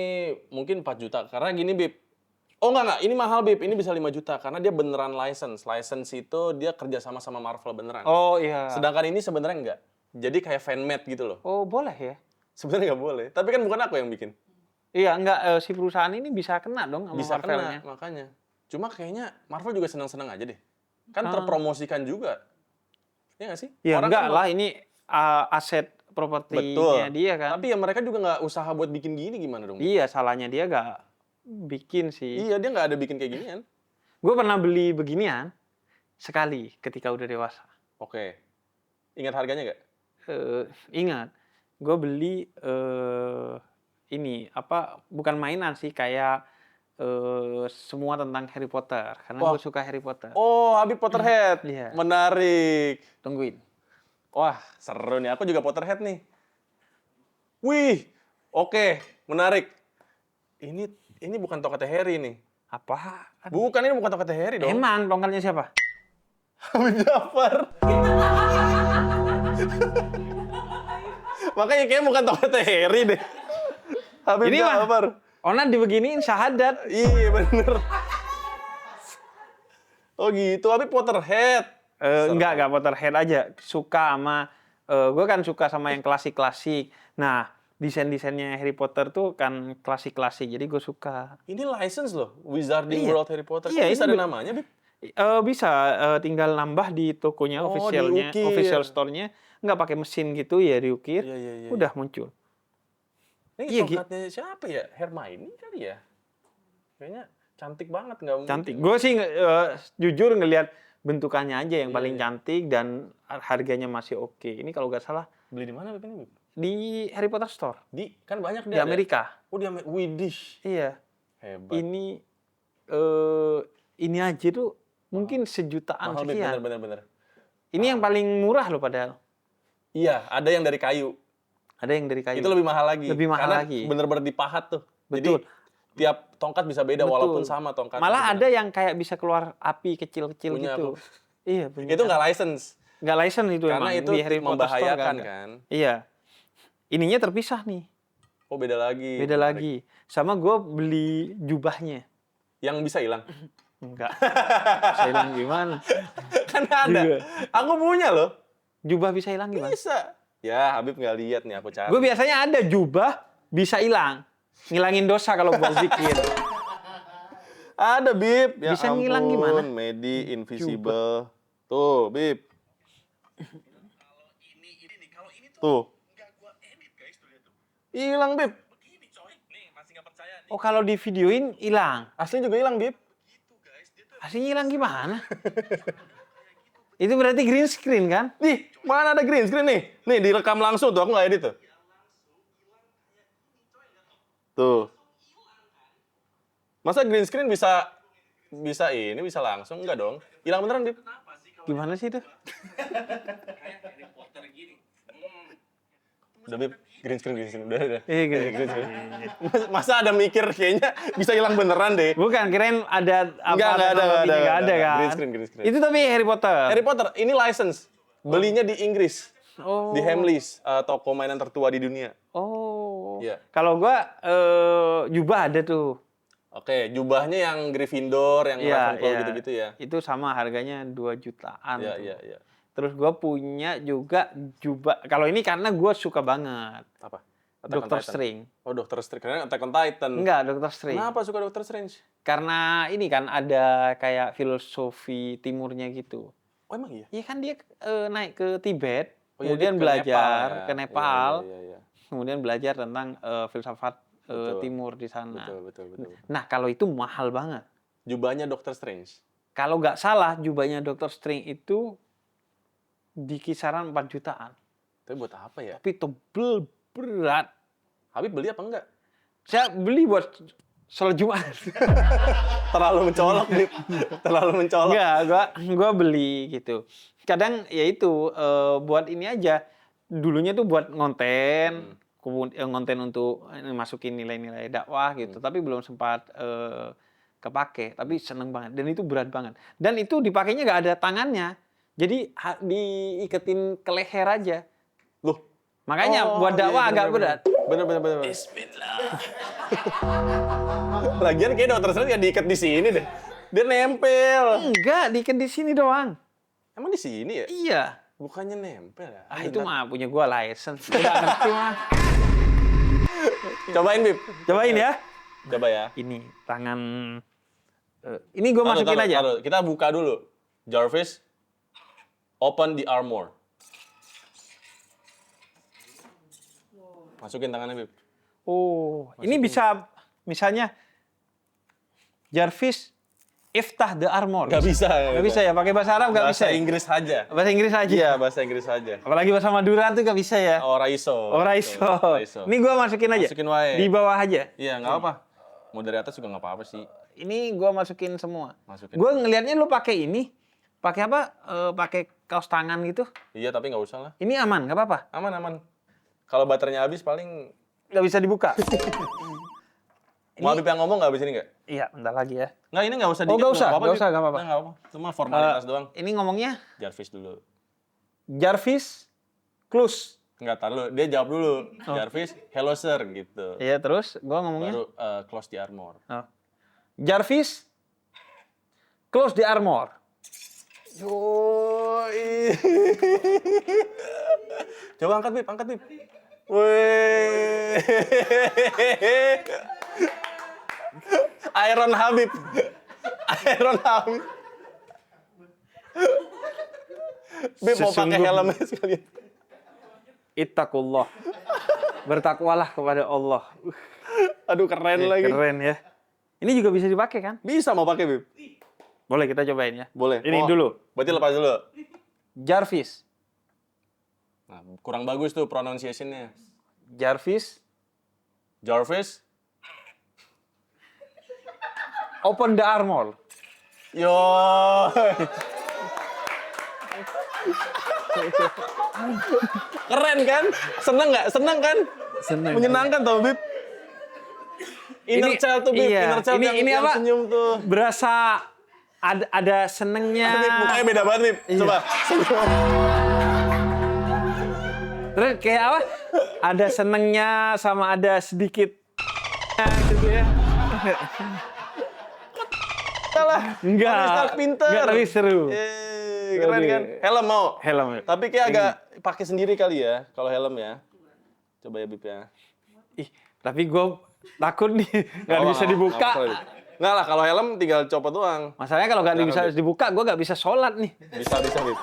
mungkin 4 juta. Karena gini, Bib. Oh, enggak. Ini mahal, Bib. Ini bisa 5 juta. Karena dia beneran license. License itu dia kerja sama Marvel beneran. Oh iya. Sedangkan ini sebenarnya enggak. Jadi kayak fan-made gitu loh. Oh boleh ya? Sebenarnya nggak boleh. Tapi kan bukan aku yang bikin. Iya, enggak, si perusahaan ini bisa kena dong sama Bisa Marvelnya. kena, makanya. Cuma kayaknya Marvel juga senang-senang aja deh. Kan terpromosikan juga. Iya nggak sih? Ya Orang enggak kan lah, ini aset propertinya dia kan. Tapi ya mereka juga nggak usaha buat bikin gini, gimana dong? Iya, salahnya dia nggak bikin sih. Iya, dia nggak ada bikin kayak ginian. Gue pernah beli beginian sekali ketika udah dewasa. Oke. Ingat harganya nggak? Ingat, gue beli ini apa? Bukan mainan sih, kayak semua tentang Harry Potter. Karena gue suka Harry Potter. Oh, Habib Potterhead. Iya. Menarik. Tungguin. Wah, seru nih. Aku juga Potterhead nih. Wih, oke, menarik. Ini bukan tongkatnya Harry nih. Apa? Bukan, ini bukan tongkatnya Harry dong. Emang tongkatnya siapa? Habib Jafar. Makanya kayaknya bukan tongkatnya Harry deh. Habib Ini mah Jafar. Ona dibeginiin syahadat. Iya, bener. Oh gitu, Habib Potterhead. Enggak Potterhead aja. Suka sama, gue kan suka sama yang klasik-klasik. Nah, desain-desainnya Harry Potter tuh kan klasik-klasik, jadi gue suka. Ini license loh, Wizarding Iya. World Harry Potter. Iya, Bisa ini ada namanya, Bib? Bisa, tinggal nambah di tokonya, officialnya, diukir. official store-nya. Nggak pakai mesin gitu ya, diukir. Iya. Udah muncul. Ini Iya, tongkatnya siapa ya? Hermione kali ya? Kayaknya cantik banget, nggak mungkin. Cantik. Gue sih jujur ngelihat bentukannya aja yang paling Iya. cantik dan harganya masih oke. Ini kalau nggak salah Beli di mana, Bib, ini, Bib? di Harry Potter Store Kan banyak di Amerika. Oh, di Amerika. Widih. Iya. Hebat. Ini aja tuh mungkin sejutaan Mahal, Bib, sekian. bener. Ini yang paling murah loh padahal. Iya, ada yang dari kayu. Ada yang dari kayu. Itu lebih mahal lagi. Lebih mahal Karena lagi. bener-bener dipahat tuh. Betul. Jadi tiap tongkat bisa beda Betul. walaupun sama tongkat. Malah ada yang kayak bisa keluar api kecil-kecil Punya gitu. aku. Iya, punya. Itu nggak license. Nggak license itu Karena emang. itu Di Harry Potter Store membahayakan nggak ada. kan. Iya. Ininya terpisah nih. Oh, beda lagi. Beda Menarik. lagi. Sama gue beli jubahnya. Yang bisa hilang. Enggak. Bisa hilang gimana? Kan ada. Juga. Aku punya loh. Jubah bisa hilang gimana? Bisa. Ya, Habib nggak lihat nih, aku cari. Gue biasanya ada jubah bisa hilang. Ngilangin dosa kalau buat zikir. Ada, Bib. Ya Bisa ampun. ngilang gimana? Medi Invisible. Tuh, Bib. Tuh. Hilang, Bib. Oh, kalau di videoin hilang. Asli juga hilang, Bib. Aslinya hilang gimana? Itu berarti green screen kan? Nih, mana ada green screen nih? Nih, direkam langsung tuh, aku nggak edit tuh. Tuh. Masa green screen bisa langsung? Enggak dong. Hilang beneran, Bib. Gimana sih itu? Udah, Bib. Green screen. Udah. Iya, Green screen. Masa ada mikir kayaknya bisa hilang beneran deh. Bukan, kirain ada apa? Nggak ada, teknologinya, nggak ada kan? Green screen. Itu tapi Harry Potter. Harry Potter, ini license. Belinya di Inggris. Oh. Di Hamleys, toko mainan tertua di dunia. Oh. Iya. Kalau gua jubah ada tuh. Oke, jubahnya yang Gryffindor, yang Ravenclaw gitu-gitu ya. Itu sama harganya 2 jutaan. Iya, tuh. iya. Terus gua punya juga jubah. Kalau ini karena gua suka banget. Apa? Attack on Doctor Titan. Strange. Oh, Doctor Strange. Karena Attack on Titan. Enggak, Doctor Strange. Kenapa suka Doctor Strange? Karena ini kan ada kayak filosofi timurnya gitu. Oh, emang iya? Iya kan dia naik ke Tibet, Oh, iya, kemudian dia ke belajar Nepal, ya. ke Nepal, Iya. kemudian belajar tentang filsafat Betul. timur di sana. Betul. Nah, kalau itu mahal banget. Jubahnya Doctor Strange. Kalau nggak salah, jubahnya Doctor Strange itu di kisaran 4 jutaan. Tapi buat apa ya? Tapi tebel, berat. Habib beli apa enggak? Saya beli buat sholat Jumat. Terlalu mencolok, Bib. Terlalu mencolok. Enggak, gua beli gitu. Kadang ya itu buat ini aja. Dulunya tuh buat ngonten, ngonten untuk masukin nilai-nilai dakwah gitu. Tapi belum sempat kepake. Tapi seneng banget. Dan itu berat banget. Dan itu dipakainya nggak ada tangannya. Jadi diiketin ke leher aja. Loh, Makanya buat dakwah agak berat. Bener. Bismillah. Lagian kayak dokter Strange nggak diikat di sini deh. Dia nempel. Enggak, diikat di sini doang. Emang di sini ya? Iya. Bukannya nempel ya? Itu mah punya gua license. Udah ngerti mah. Cobain, Bib. Cobain ya. Coba ya. Ini tangan. Ini gua masukin aja. Taruh. Kita buka dulu. Jarvis, open the armor. Masukin tangannya, Bib. Oh, ini bisa misalnya Jarvis iftah the armor. Gak bisa. Gak bisa ya, pakai bahasa Arab gak bisa. Bahasa Inggris saja. Bahasa Inggris aja. Iya, bahasa Inggris saja. Apalagi bahasa Madura tuh gak bisa ya. Ora iso. Ini gua masukin aja. Masukin wae. Di bawah aja. Iya, nggak apa. Mau dari atas juga nggak apa-apa sih. Ini gua masukin semua. Masukin. Gua ngelihatnya lu pakai ini. Pakai apa? Pakai kaos tangan gitu. Iya, tapi nggak usah lah. Ini aman, nggak apa-apa. Aman. Kalau baterainya habis paling Nggak bisa dibuka. mau Habib yang ngomong nggak habis ini nggak? Iya, bentar lagi ya. Nggak, ini nggak usah Oh, nggak usah, nggak Bib. apa-apa. Nggak apa. Cuma formalitas doang. Ini ngomongnya Jarvis dulu. Jarvis close. Nggak, taruh dulu. Dia jawab dulu. Jarvis, hello sir, gitu. Iya, terus gua ngomongnya Baru close the armor. Jarvis close the armor. Yoi. Coba angkat, Bib. Wih. Iron Habib. Bib mau pakai helmnya sekalian. Ittaqullah. Bertakwalah kepada Allah. Aduh, keren lagi. Keren ya. Ini juga bisa dipakai kan? Bisa mau pakai, Bib? Boleh kita cobain ya. Boleh. Ini dulu. Berarti lepas dulu. Jarvis. Nah, kurang bagus tuh pronunciation-nya. Jarvis. Open the armor. Yo. Keren kan? Seneng kan? Seneng. Menyenangkan tuh, Bib. Inner child tuh, Bib. Iya. Inner child Ini yang apa? senyum tuh. Berasa ada senengnya. Bib, mukanya beda banget, Bib. Iya. Coba. Terus kayak apa? Ada senengnya sama ada sedikit gitu ya. Salah. Enggak. Pinter. Enggak, tapi seru. Keren kan? Helm mau? Helm. Tapi kayak agak pakai sendiri kali ya, kalau helm ya. Coba ya, Bib ya. Ih, tapi gue takut nih, nggak bisa dibuka. Nggak lah, kalau helm tinggal copot doang. Masalahnya kalau nggak bisa dibuka, gue nggak bisa sholat nih. Bisa, Bib.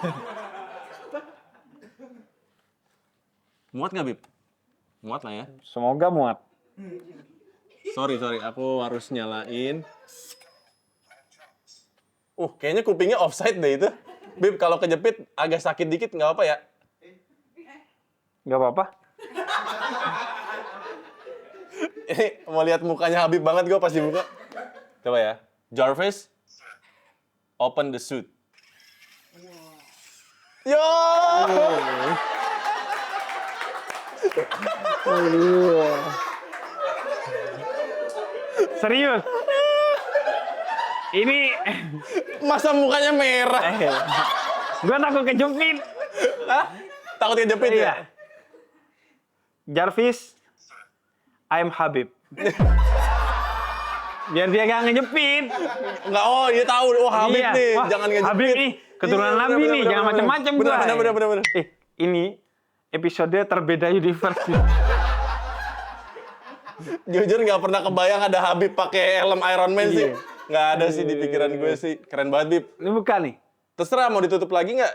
Muat nggak, Bib? Muat lah ya. Semoga muat. Sorry, aku harus nyalain. Kayaknya kupingnya offside deh itu. Bib, kalau kejepit agak sakit dikit nggak apa ya? Nggak apa-apa. Ini mau lihat mukanya Habib banget gue pas dibuka. Coba ya. Jarvis, open the suit. Yo! Serius. Ini Masa mukanya merah? gue takut kejepit. Hah? Takut kejepit ya? Iya. Jarvis, I'm Habib. Biar dia gak ngejepit. Enggak, dia tahu. Habib Iya. nih, Wah, jangan ngejepit. Habib nih, keturunan Iya, Nabi bener, nih, bener, jangan bener. macam-macam gua. Bener. Ini episode terbeda universe. Jujur nggak pernah kebayang ada Habib pakai helm Iron Man sih. Iya. Nggak ada sih di pikiran gue sih. Keren banget, Bib. Ini bukan nih. Terserah mau ditutup lagi nggak?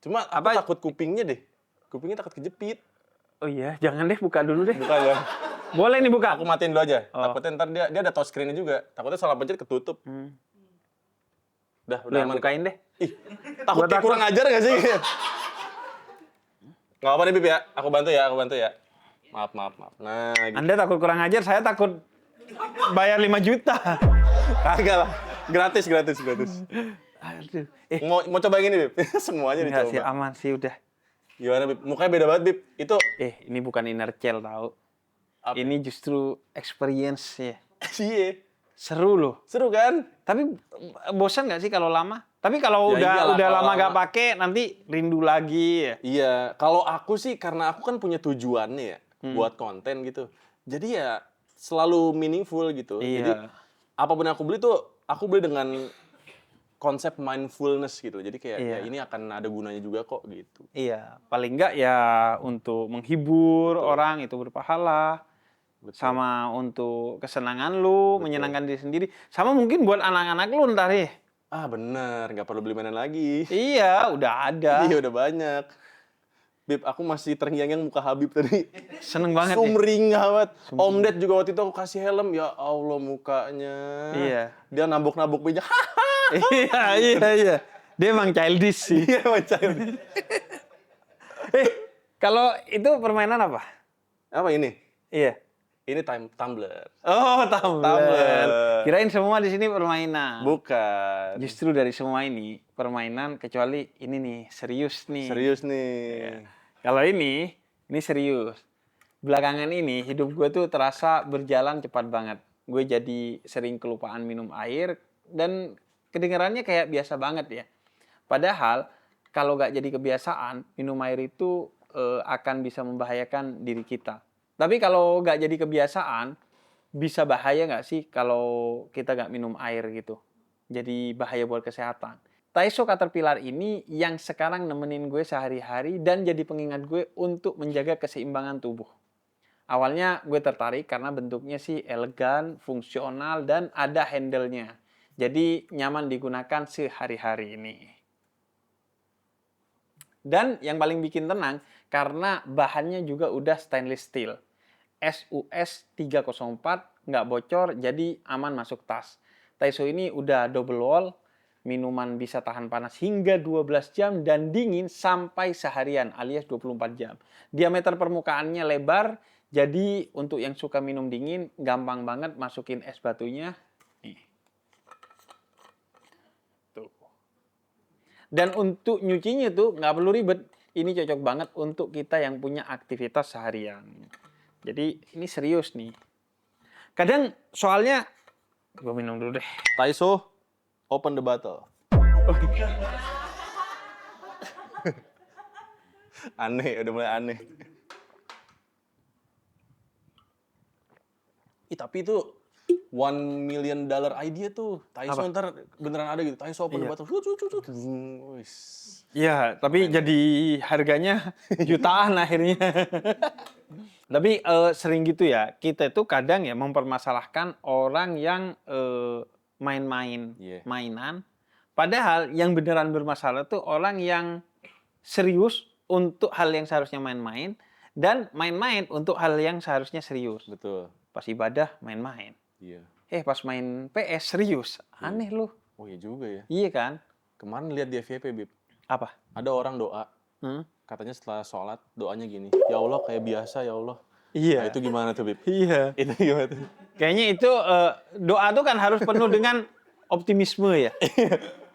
Cuma Apa? aku takut kupingnya deh. Kupingnya takut kejepit. Oh iya, jangan deh, buka dulu deh. Bukan ya? Boleh nih buka. Aku matiin dulu aja. Oh. Takutnya ntar dia ada touch screen-nya juga. Takutnya salah pencet ketutup. Udah Lu yang aman. bukain deh. Ih, takut Gua kayak takut. kurang ajar nggak sih? Nggak apa nih, Bib ya. Aku bantu ya. Maaf. Nah, gitu. Anda takut kurang ajar, saya takut bayar 5 juta. Kagak lah. Gratis. Aduh. Mau coba gini, Bib? Semuanya Enggak dicoba. sih, aman sih udah. Gimana, Bib? Mukanya beda banget, Bib. Itu Ini bukan inner child tahu. Apa? Ini justru experience ya. iya. Seru loh. Seru kan? Tapi bosan nggak sih kalau lama? Tapi kalau Ya iyalah, udah kalau lama nggak lama. pakai nanti rindu lagi ya. Iya, kalau aku sih karena aku kan punya tujuannya ya buat konten gitu. Jadi ya selalu meaningful gitu. Jadi Iya. apapun yang aku beli tuh aku beli dengan konsep mindfulness gitu. Jadi kayak ya Iya. ini akan ada gunanya juga kok gitu. Iya, paling nggak ya untuk menghibur Betul. orang itu berpahala. Betul. Sama untuk kesenangan lu, menyenangkan diri sendiri. Sama mungkin buat anak-anak lu ntar ya. Ah bener, nggak perlu beli mainan lagi. Iya, udah ada. Iya udah banyak. Beb, aku masih terngiang-ngiang muka Habib tadi. Seneng banget ya. Sumringah banget. Om Ded juga waktu itu aku kasih helm. Ya Allah mukanya. Iya. Dia nabok-nabok meja. Iya. Dia emang childish sih. Iya macam. Kalau itu permainan apa? Apa ini? Iya. Ini tumbler. Oh, tumbler. Tumbler. Kirain semua di sini permainan. Bukan. Justru dari semua ini permainan kecuali ini nih, serius nih. Serius nih. Kalau ini serius. Belakangan ini hidup gue tuh terasa berjalan cepat banget. Gue jadi sering kelupaan minum air dan kedengarannya kayak biasa banget ya. Padahal kalau nggak jadi kebiasaan, minum air itu akan bisa membahayakan diri kita. Tapi kalau nggak jadi kebiasaan, bisa bahaya nggak sih kalau kita nggak minum air gitu? Jadi bahaya buat kesehatan. Taiso Caterpillar ini yang sekarang nemenin gue sehari-hari dan jadi pengingat gue untuk menjaga keseimbangan tubuh. Awalnya gue tertarik karena bentuknya sih elegan, fungsional, dan ada handle-nya. Jadi nyaman digunakan sehari-hari ini. Dan yang paling bikin tenang, karena bahannya juga udah stainless steel. SUS 304, nggak bocor, jadi aman masuk tas. Taiso ini udah double wall, minuman bisa tahan panas hingga 12 jam dan dingin sampai seharian alias 24 jam. Diameter permukaannya lebar, jadi untuk yang suka minum dingin gampang banget masukin es batunya. Nih. Tuh. Dan untuk nyucinya tuh nggak perlu ribet. Ini cocok banget untuk kita yang punya aktivitas seharian. Jadi ini serius nih. Kadang soalnya gue minum dulu deh. Taiso, open the bottle. Aneh, udah mulai aneh. Tapi itu $1 million idea tuh. Taiso ntar beneran ada gitu. Taiso open the bottle. Iya, tapi jadi harganya jutaan akhirnya. Tapi sering gitu ya, kita itu kadang ya mempermasalahkan orang yang main-main, mainan. Padahal yang beneran bermasalah tuh orang yang serius untuk hal yang seharusnya main-main dan main-main untuk hal yang seharusnya serius. Betul. Pas ibadah main-main. Iya. Pas main PS serius, aneh loh. Oh iya juga ya. Iya kan? Kemarin lihat di FYP, Bib. Apa? Ada orang doa. Katanya setelah sholat doanya gini, ya Allah kayak biasa ya Allah. Iya. Nah, itu gimana tuh, Bib? Iya. Itu gimana tuh? Kayaknya itu doa tuh kan harus penuh dengan optimisme ya.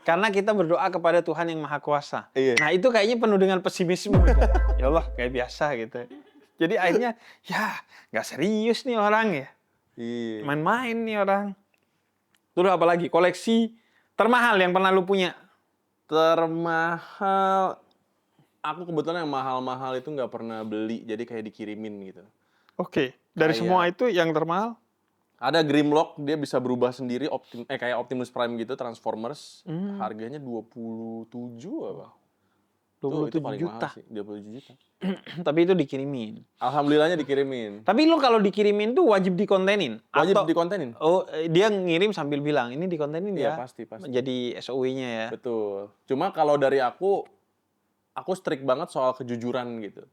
Karena kita berdoa kepada Tuhan yang Maha Kuasa. Iya. Nah itu kayaknya penuh dengan pesimisme. Ya Allah kayak biasa gitu. Jadi akhirnya ya nggak serius nih orang ya. Iya. Main-main nih orang. Terus apa lagi? Koleksi termahal yang pernah lu punya? Termahal. Aku kebetulan yang mahal-mahal itu nggak pernah beli, jadi kayak dikirimin gitu. Oke. Dari semua itu yang termahal? Ada Grimlock, dia bisa berubah sendiri, kayak Optimus Prime gitu, Transformers. Harganya 27 apa? 27 itu paling juta. mahal sih, 27 juta. Tapi itu dikirimin. Alhamdulillahnya dikirimin. Tapi lu kalau dikirimin tuh wajib dikontenin? Wajib atau, dikontenin. Oh, dia ngirim sambil bilang, ini dikontenin ya? ya? Pasti. Jadi SOW-nya ya? Betul. Cuma kalau dari aku strict banget soal kejujuran gitu.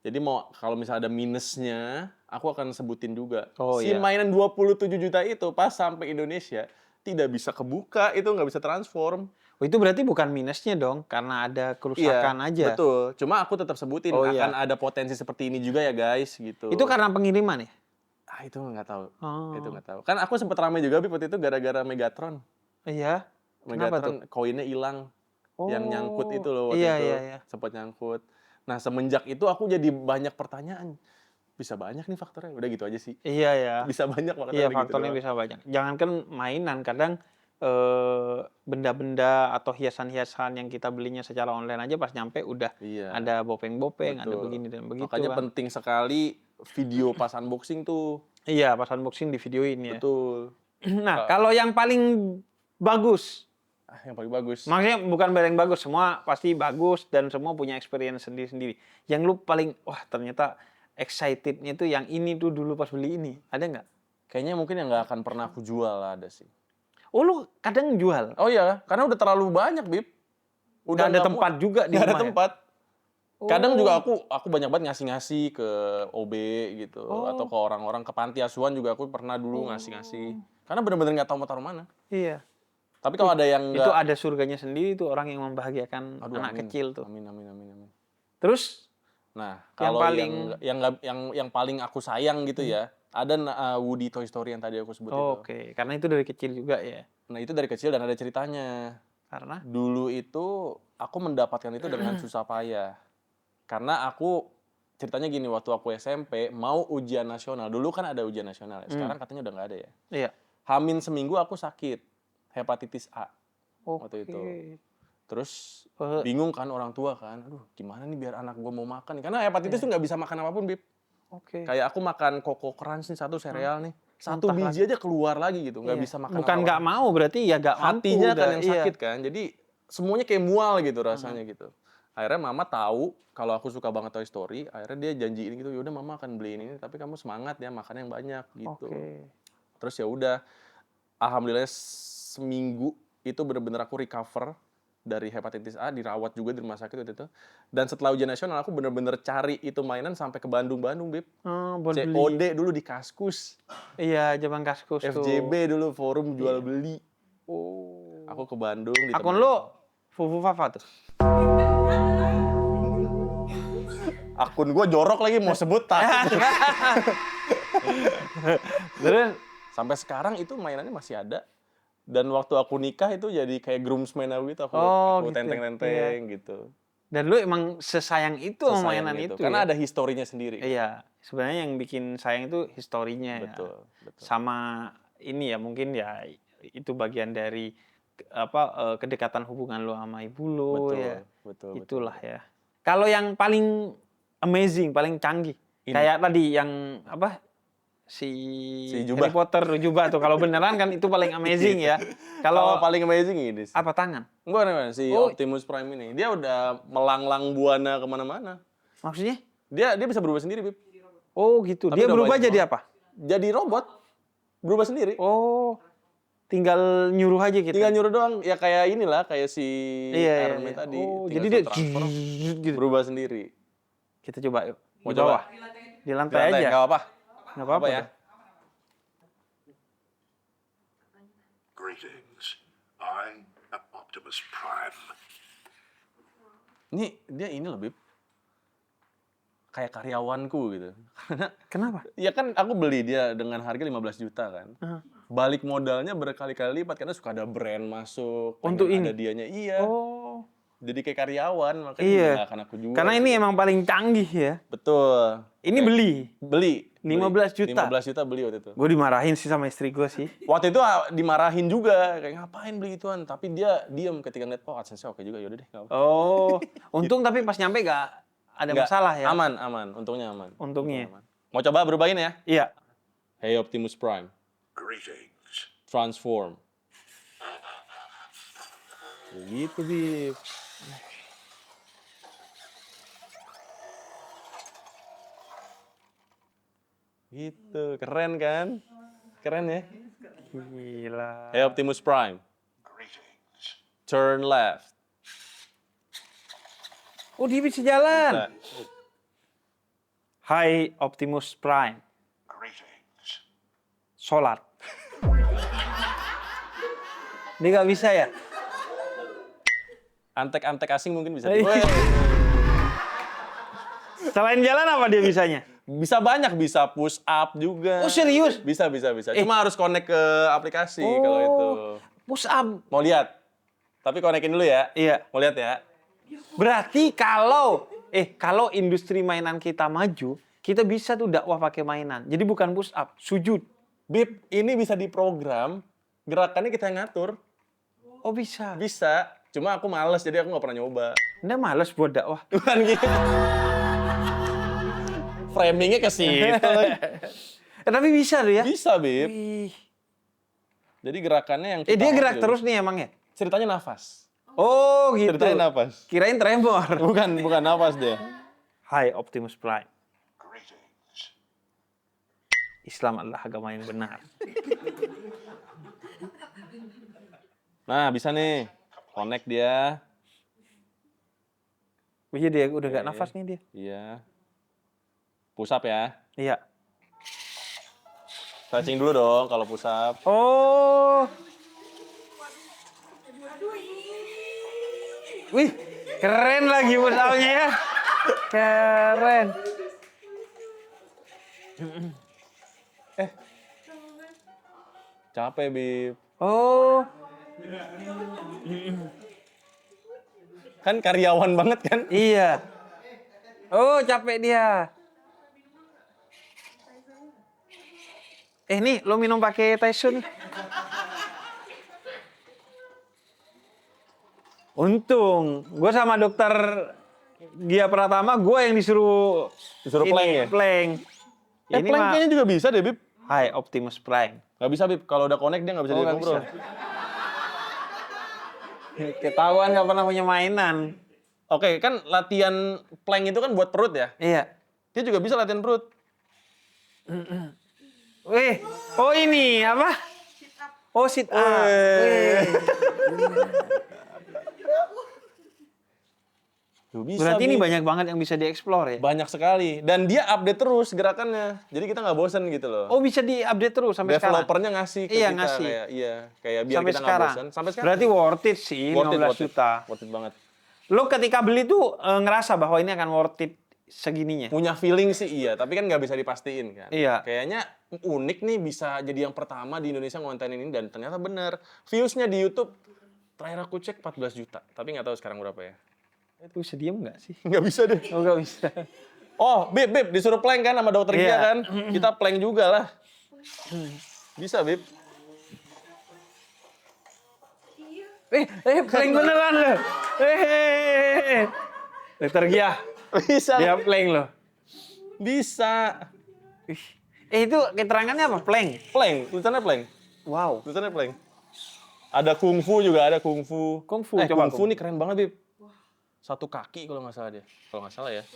Jadi kalau misalnya ada minusnya, aku akan sebutin juga. Mainan 27 juta itu pas sampai Indonesia tidak bisa kebuka, itu nggak bisa transform. Oh, itu berarti bukan minusnya dong, karena ada kerusakan aja. Betul. Cuma aku tetap sebutin akan ada potensi seperti ini juga ya guys, gitu. Itu karena pengiriman ya? Itu nggak tahu. Itu nggak tahu. Kan aku sempet ramai juga waktu itu gara-gara Megatron. Iya. Megatron koinnya hilang. Yang nyangkut itu loh waktu itu. Iya. Sempat nyangkut. Nah semenjak itu aku jadi banyak pertanyaan. bisa banyak nih faktornya. Udah gitu aja sih. Iya ya. Bisa banyak faktornya. Iya, gitu faktornya doang. bisa banyak. Jangankan mainan, kadang benda-benda atau hiasan-hiasan yang kita belinya secara online aja pas nyampe udah Iya. ada bopeng-bopeng, ada Betul. begini dan begitu Makanya kan. penting sekali video pas unboxing tuh. Iya, pas unboxing di videoin ya. Betul. Nah, kalau yang paling bagus, Yang paling bagus. maksudnya bukan paling bagus, semua pasti bagus dan semua punya experience sendiri-sendiri. Yang lu paling, wah ternyata excited-nya tuh yang ini tuh dulu pas beli ini, ada nggak? Kayaknya mungkin yang nggak akan pernah aku jual ada sih. Oh, lu kadang jual? Oh iya, karena udah terlalu banyak, Bib. Udah ada nggak tempat juga di nggak ada rumah ya? tempat. Kadang Oh. juga aku banyak banget ngasih-ngasih ke OB gitu. Oh. Atau ke orang-orang, ke panti asuhan juga aku pernah dulu ngasih-ngasih. Karena bener-bener nggak tahu mau taruh mana. Iya. Tapi kalau ada yang Itu ada surganya sendiri tuh orang yang membahagiakan Aduh, anak amin. kecil tuh. Amin, amin, amin, amin. Terus Nah, Yang kalau paling- yang paling aku sayang gitu ya, ada Woody Toy Story yang tadi aku sebut itu. Oke, karena itu dari kecil juga ya. Nah, itu dari kecil dan ada ceritanya. Karena Dulu itu aku mendapatkan itu dengan susah payah. Karena aku ceritanya gini, waktu aku SMP mau ujian nasional. Dulu kan ada ujian nasional ya. Sekarang katanya udah nggak ada ya. iya. Hamin seminggu aku sakit hepatitis A waktu Oke. itu. Terus Eh. bingung kan orang tua kan. Aduh, gimana nih biar anak gue mau makan nih. Karena hepatitis tuh nggak bisa makan apapun, Bib. Oke. Kayak aku makan Koko Crunch nih, satu sereal nih. Satu Muntah biji aja keluar lagi gitu. Nggak Iya. bisa makan Bukan apa-apa. nggak mau, berarti ya nggak mampu. Hatinya kan udah. yang Iya. sakit kan. Jadi semuanya kayak mual gitu rasanya gitu. Akhirnya mama tahu kalau aku suka banget Toy Story. Akhirnya dia janjiin gitu, yaudah mama akan beliin ini. Tapi kamu semangat ya, makan yang banyak gitu. Oke. Terus ya udah, alhamdulillah seminggu itu bener-bener aku recover dari hepatitis A, dirawat juga di rumah sakit waktu itu. Dan setelah ujian nasional aku bener-bener cari itu mainan sampai ke Bandung, Bib. Buat beli. COD dulu di Kaskus, Iya, zaman Kaskus tuh. FJB dulu forum jual beli. Oh. Aku ke Bandung. Akun lu Fufu Fafa tuh. Akun gue jorok lagi mau sebut tak. Terus Sampai sekarang itu mainannya masih ada. Dan waktu aku nikah itu jadi kayak groomsman aku gitu. Aku gitu. tenteng-tenteng gitu. dan lu emang sesayang itu sama Sesayang mainan gitu. itu. Karena ya? ada historinya sendiri. Iya, sebenarnya yang bikin sayang itu historinya ya. Betul, betul. Sama ini ya mungkin ya itu bagian dari kedekatan hubungan lu sama ibu lu Betul, ya. betul. Itulah ya. Kalau yang paling amazing, paling canggih, Ini. kayak tadi yang si Jubah. Harry Potter jubah tuh. Kalau beneran kan itu paling amazing ya. Kalau Kalau paling amazing ini sih. apa tangan? Enggak, si Oh. Optimus Prime ini. Dia udah melanglang buana kemana-mana. Maksudnya? Dia bisa berubah sendiri, Bib. Oh gitu. Tapi Dia udah berubah banyak jadi banget. apa? Jadi robot. Berubah sendiri. Oh, tinggal nyuruh aja gitu. Tinggal nyuruh doang. Ya kayak inilah, kayak si Iya, Iron Man iya. tadi. Oh, Tinggal jadi dia suruh transfer, gitu. berubah sendiri. Kita coba yuk. Mau Di coba? bawah. Di lantai aja. Nggak apa-apa. Nggak apa-apa ya. dah. Greetings. I am Optimus Prime. Dia ini loh, Bib. Kayak karyawanku gitu. Karena Kenapa? ya kan aku beli dia dengan harga 15 juta kan. Balik modalnya berkali-kali lipat karena suka ada brand masuk. pengen Untuk ini? ada dianya. Iya. Oh. Jadi kayak karyawan, makanya Iya. nggak akan aku jual. Karena ini emang paling canggih ya. Betul. Ini beli. Beli. 15 juta? 15 juta beli waktu itu. Gue dimarahin sih sama istri gue sih. Waktu itu dimarahin juga, kayak ngapain beli gituan. Tapi dia diem ketika ngeliat, oh AdSense-nya oke juga, yaudah deh. Nggak apa. Oh, untung tapi pas nyampe gak ada Nggak, masalah ya. Aman. Untungnya aman. Untungnya. Aman. Mau coba berubahin ya? Iya. Hey Optimus Prime, Greetings. transform. Gitu, Bib. Gitu, keren kan? Keren ya? Gila. Hey Optimus Prime, Greetings. turn left. Oh, dia bisa jalan. Nah, Hai Optimus Prime. Greetings. Sholat. Dia gak bisa ya? antek-antek asing mungkin bisa. Iya. Weh. Selain jalan apa dia bisanya? Bisa banyak, bisa push up juga. Oh, serius? Bisa. Cuma harus connect ke aplikasi kalau itu. Push up. Mau lihat? Tapi konekin dulu ya. Iya. Mau lihat ya? Berarti kalau industri mainan kita maju, kita bisa tuh dakwah pakai mainan. Jadi bukan push up, sujud. Bib, ini bisa diprogram, gerakannya kita yang ngatur. Oh bisa. Bisa, cuma aku males, jadi aku nggak pernah nyoba. Anda males buat dakwah. Bukan gitu. Framingnya ke situ. Tapi bisa tuh ya? Bisa, Bib. Wih. Jadi gerakannya yang kita Dia gerak waktu- terus nih emangnya? Ceritanya nafas. Oh gitu. Ceritanya nafas. Kirain tremor. Bukan nafas dia. Hai Optimus Prime. Greetings. Islam adalah agama yang benar. Nah, bisa nih. Connect dia. Oh iya dia udah gak Oke. nafas nih dia. Iya. Push up ya. Iya. Stretching dulu dong kalau push up. Oh. Wih, keren lagi push up-nya ya. Keren. Capek, Bib. Oh. Kan karyawan banget kan? Iya. Oh, capek dia. Nih, lo minum pakai Tyson nih. Untung, gue sama dokter Gia Pratama, gue yang disuruh Plank ya? Plank. Ini Plank mah, kayaknya juga bisa deh, Bib. Hai Optimus Prime. Nggak bisa, Bib. Kalau udah connect dia nggak bisa Oh, diajak nggak ngobrol. Ketahuan nggak pernah punya mainan. Oke, kan latihan plank itu kan buat perut ya? Iya. Dia juga bisa latihan perut. Wih, oh ini apa? Oh sit up. Wih. Wih. Tuh, bisa, Berarti ini Bib. banyak banget yang bisa dieksplor ya? Banyak sekali. Dan dia update terus gerakannya. Jadi kita nggak bosen gitu loh. Oh bisa diupdate terus sampai sekarang? Developernya ngasih ke Iya, kita. ngasih. Kayak biar Sampai kita nggak sekarang? bosen. Sampai sekarang. Berarti worth it sih, Worth it, 15 worth it. juta. Worth it banget. Lo ketika beli tuh ngerasa bahwa ini akan worth it segininya? Punya feeling sih iya, tapi kan nggak bisa dipastiin kan. Iya. Kayaknya unik nih bisa jadi yang pertama di Indonesia ngontenin ini dan ternyata bener. Views-nya di YouTube terakhir aku cek 14 juta, tapi nggak tahu sekarang berapa ya. Itu bisa diem nggak sih? Nggak bisa deh. Oh nggak bisa. Oh, Bib, disuruh plank kan sama dokter Iya. Gia kan? Kita plank juga lah. Bisa, Bib. Plank beneran lo. Dokter Gia, Bisa. dia plank lo. Bisa. Itu keterangannya apa? Plank? Plank, tulisannya plank. Wow. Tulisannya plank. Ada kungfu juga, ada kungfu. Kungfu, coba kungfu nih keren banget, Bib. Satu kaki kalau nggak salah dia. Kalau nggak salah ya.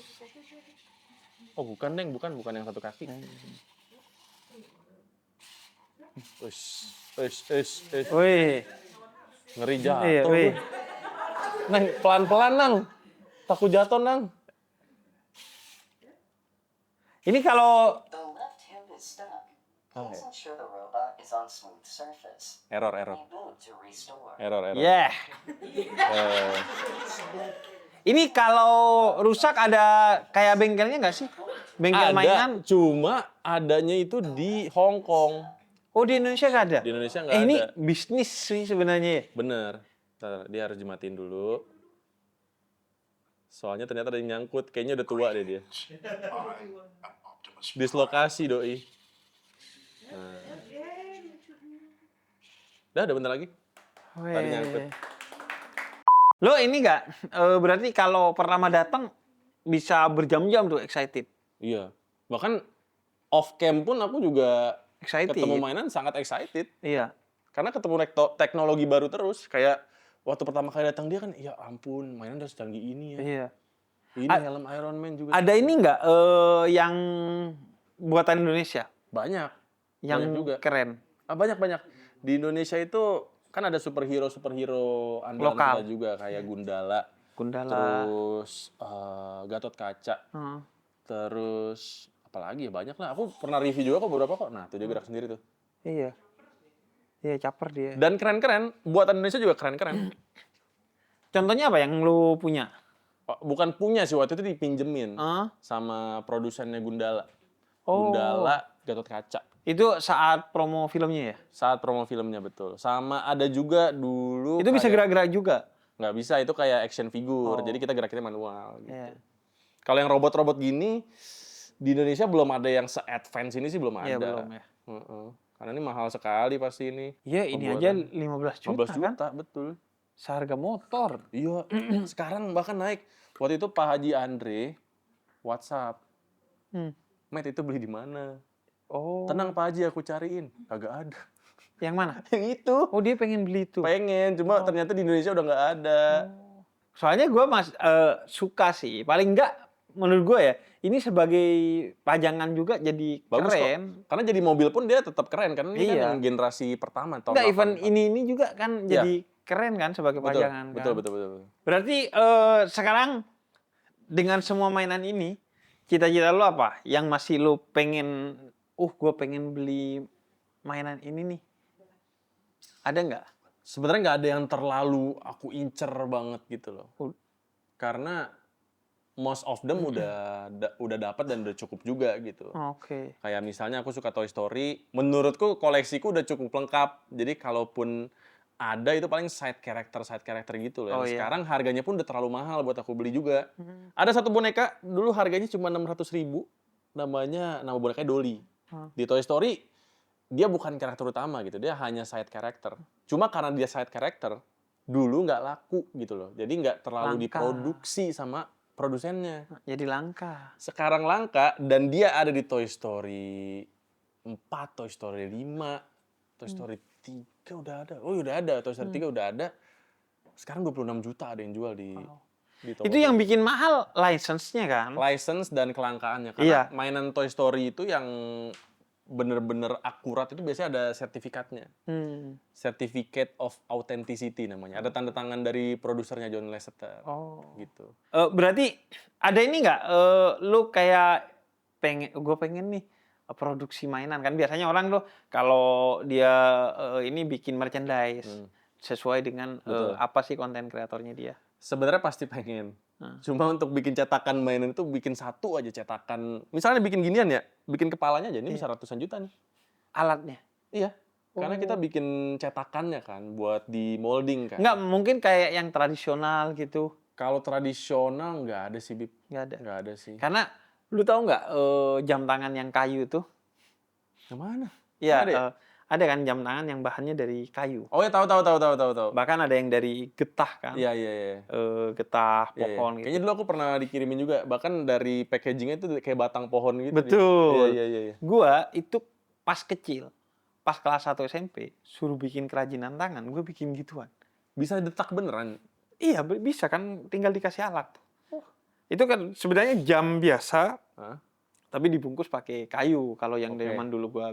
Oh, bukan, Deng. Bukan yang satu kaki. Ush. Wih. Ngeri jatuh. Iya, wih. Nang, pelan-pelan, Nang. Takut jatuh, Nang. Ini kalau The left hand is stuck. Oh, Please ensure the robot is on smooth surface. error. Reboot to restore. Error. ya. Eh, Ini kalau rusak ada kayak bengkelnya nggak sih? Bengkel mainan? cuma adanya itu di Hong Kong. Oh di Indonesia nggak ada? Di Indonesia nggak Ini ada. bisnis sih sebenarnya ya? Bener. Ntar, dia harus dimatiin dulu. Soalnya ternyata ada yang nyangkut. Kayaknya udah tua deh dia. I am Optimus Prime. Dislokasi, doi. Nah. Udah bentar lagi. Tadi nyangkut. Lo ini nggak, berarti kalau pertama datang bisa berjam-jam tuh excited. Iya. Bahkan off cam pun aku juga Excited. ketemu mainan sangat excited. Iya. Karena ketemu teknologi baru terus. Kayak waktu pertama kali datang dia kan, ya ampun, mainan udah secanggih ini ya. Iya. Ini helm Iron Man juga. Ada ini nggak yang buatan Indonesia Banyak. yang Banyak juga. keren? Banyak. Di Indonesia itu kan ada superhero andalan Lokal. kita juga. Kayak Gundala. Gundala. Terus Gatot Kaca. Heeh. Terus apalagi ya banyak lah. Aku pernah review juga kok beberapa kok. Nah, tuh dia gerak sendiri tuh. Iya. Iya caper dia. Dan keren-keren. Buatan Indonesia juga keren-keren. Contohnya apa yang lu punya? Bukan punya sih, waktu itu dipinjemin Hah? sama produsennya Gundala. Oh. Gundala, Gatot Kaca. Itu saat promo filmnya ya? Saat promo filmnya betul. Sama ada juga dulu. Itu bisa gerak-gerak juga? Nggak bisa, itu kayak action figure. Jadi kita gerakinnya manual gitu. Iya. Kalau yang robot-robot gini, Di Indonesia belum ada yang se-advance ini sih, belum ada. Iya, belum ya. Heeh. Karena ini mahal sekali pasti ini. Iya, ini aja pembuatan. 15 juta 15 kan? juta, betul. Seharga motor. Iya, sekarang bahkan naik. Waktu itu Pak Haji Andre WhatsApp, Hmm. Met itu beli di mana? Oh. Tenang Pak Haji, aku cariin. Kagak ada. Yang mana? Yang itu. Oh, dia pengen beli itu. Pengen, cuma ternyata di Indonesia udah nggak ada. Soalnya gue suka sih. Paling enggak menurut gue ya, ini sebagai pajangan juga jadi Bagus keren. kok. Karena jadi mobil pun dia tetap keren kan. Ini kan Iya. yang generasi pertama tahun Enggak, event 84. ini juga kan jadi keren kan sebagai Betul, pajangan kan. betul. Berarti sekarang dengan semua mainan ini, cita-cita lo apa? Yang masih lo pengen, gue pengen beli mainan ini nih. Ada nggak? Sebenarnya nggak ada yang terlalu aku incer banget gitu loh. Oh. Karena most of them udah dapat dan udah cukup juga gitu. Oke. Kayak misalnya aku suka Toy Story, menurutku koleksiku udah cukup lengkap. Jadi kalaupun ada itu paling side character gitu loh. Oh, Yang iya. sekarang harganya pun udah terlalu mahal buat aku beli juga. Ada satu boneka dulu harganya cuma 600.000. Nama bonekanya Dolly. Di Toy Story dia bukan karakter utama gitu, dia hanya side character. Cuma karena dia side character, dulu nggak laku gitu loh. Jadi nggak terlalu Langka. diproduksi sama produsennya. Jadi langka. Sekarang langka dan dia ada di Toy Story 4, Toy Story 5, Toy Story 3 udah ada. Oh, udah ada. Toy Story 3 udah ada. Sekarang 26 juta ada yang jual di toko. Itu yang bikin mahal license-nya kan? License dan kelangkaannya. Karena Iya. mainan Toy Story itu yang bener-bener akurat itu biasanya ada sertifikatnya. Certificate of Authenticity namanya. Ada tanda tangan dari produsernya John Lasseter. Oh. Gitu. Berarti ada ini nggak? Lu kayak gue pengen nih produksi mainan kan biasanya orang tuh kalau dia ini bikin merchandise sesuai dengan Betul. apa sih konten kreatornya dia. Sebenarnya pasti pengen. Cuma untuk bikin cetakan mainan itu bikin satu aja cetakan. Misalnya bikin ginian ya, bikin kepalanya aja ini bisa ratusan juta nih. Alatnya? Iya. Karena kita bikin cetakannya kan buat di molding kan. Nggak mungkin kayak yang tradisional gitu. Kalau tradisional nggak ada sih, Bib. Nggak ada. Nggak ada sih. Karena lu tahu nggak jam tangan yang kayu tuh? Gimana? Iya, Ada ya? ada kan jam tangan yang bahannya dari kayu. Oh ya tahu. Bahkan ada yang dari getah kan? Iya. Getah Iya, pohon iya. gitu. Kayaknya dulu aku pernah dikirimin juga. Bahkan dari packagingnya itu kayak batang pohon gitu. Betul. Iya. Gua itu pas kecil, pas kelas 1 SMP, suruh bikin kerajinan tangan, gue bikin gituan. Bisa detak beneran. Iya, bisa kan, tinggal dikasih alat. Itu kan sebenarnya jam biasa, Hah? tapi dibungkus pakai kayu. Kalau yang Oke. zaman dulu gue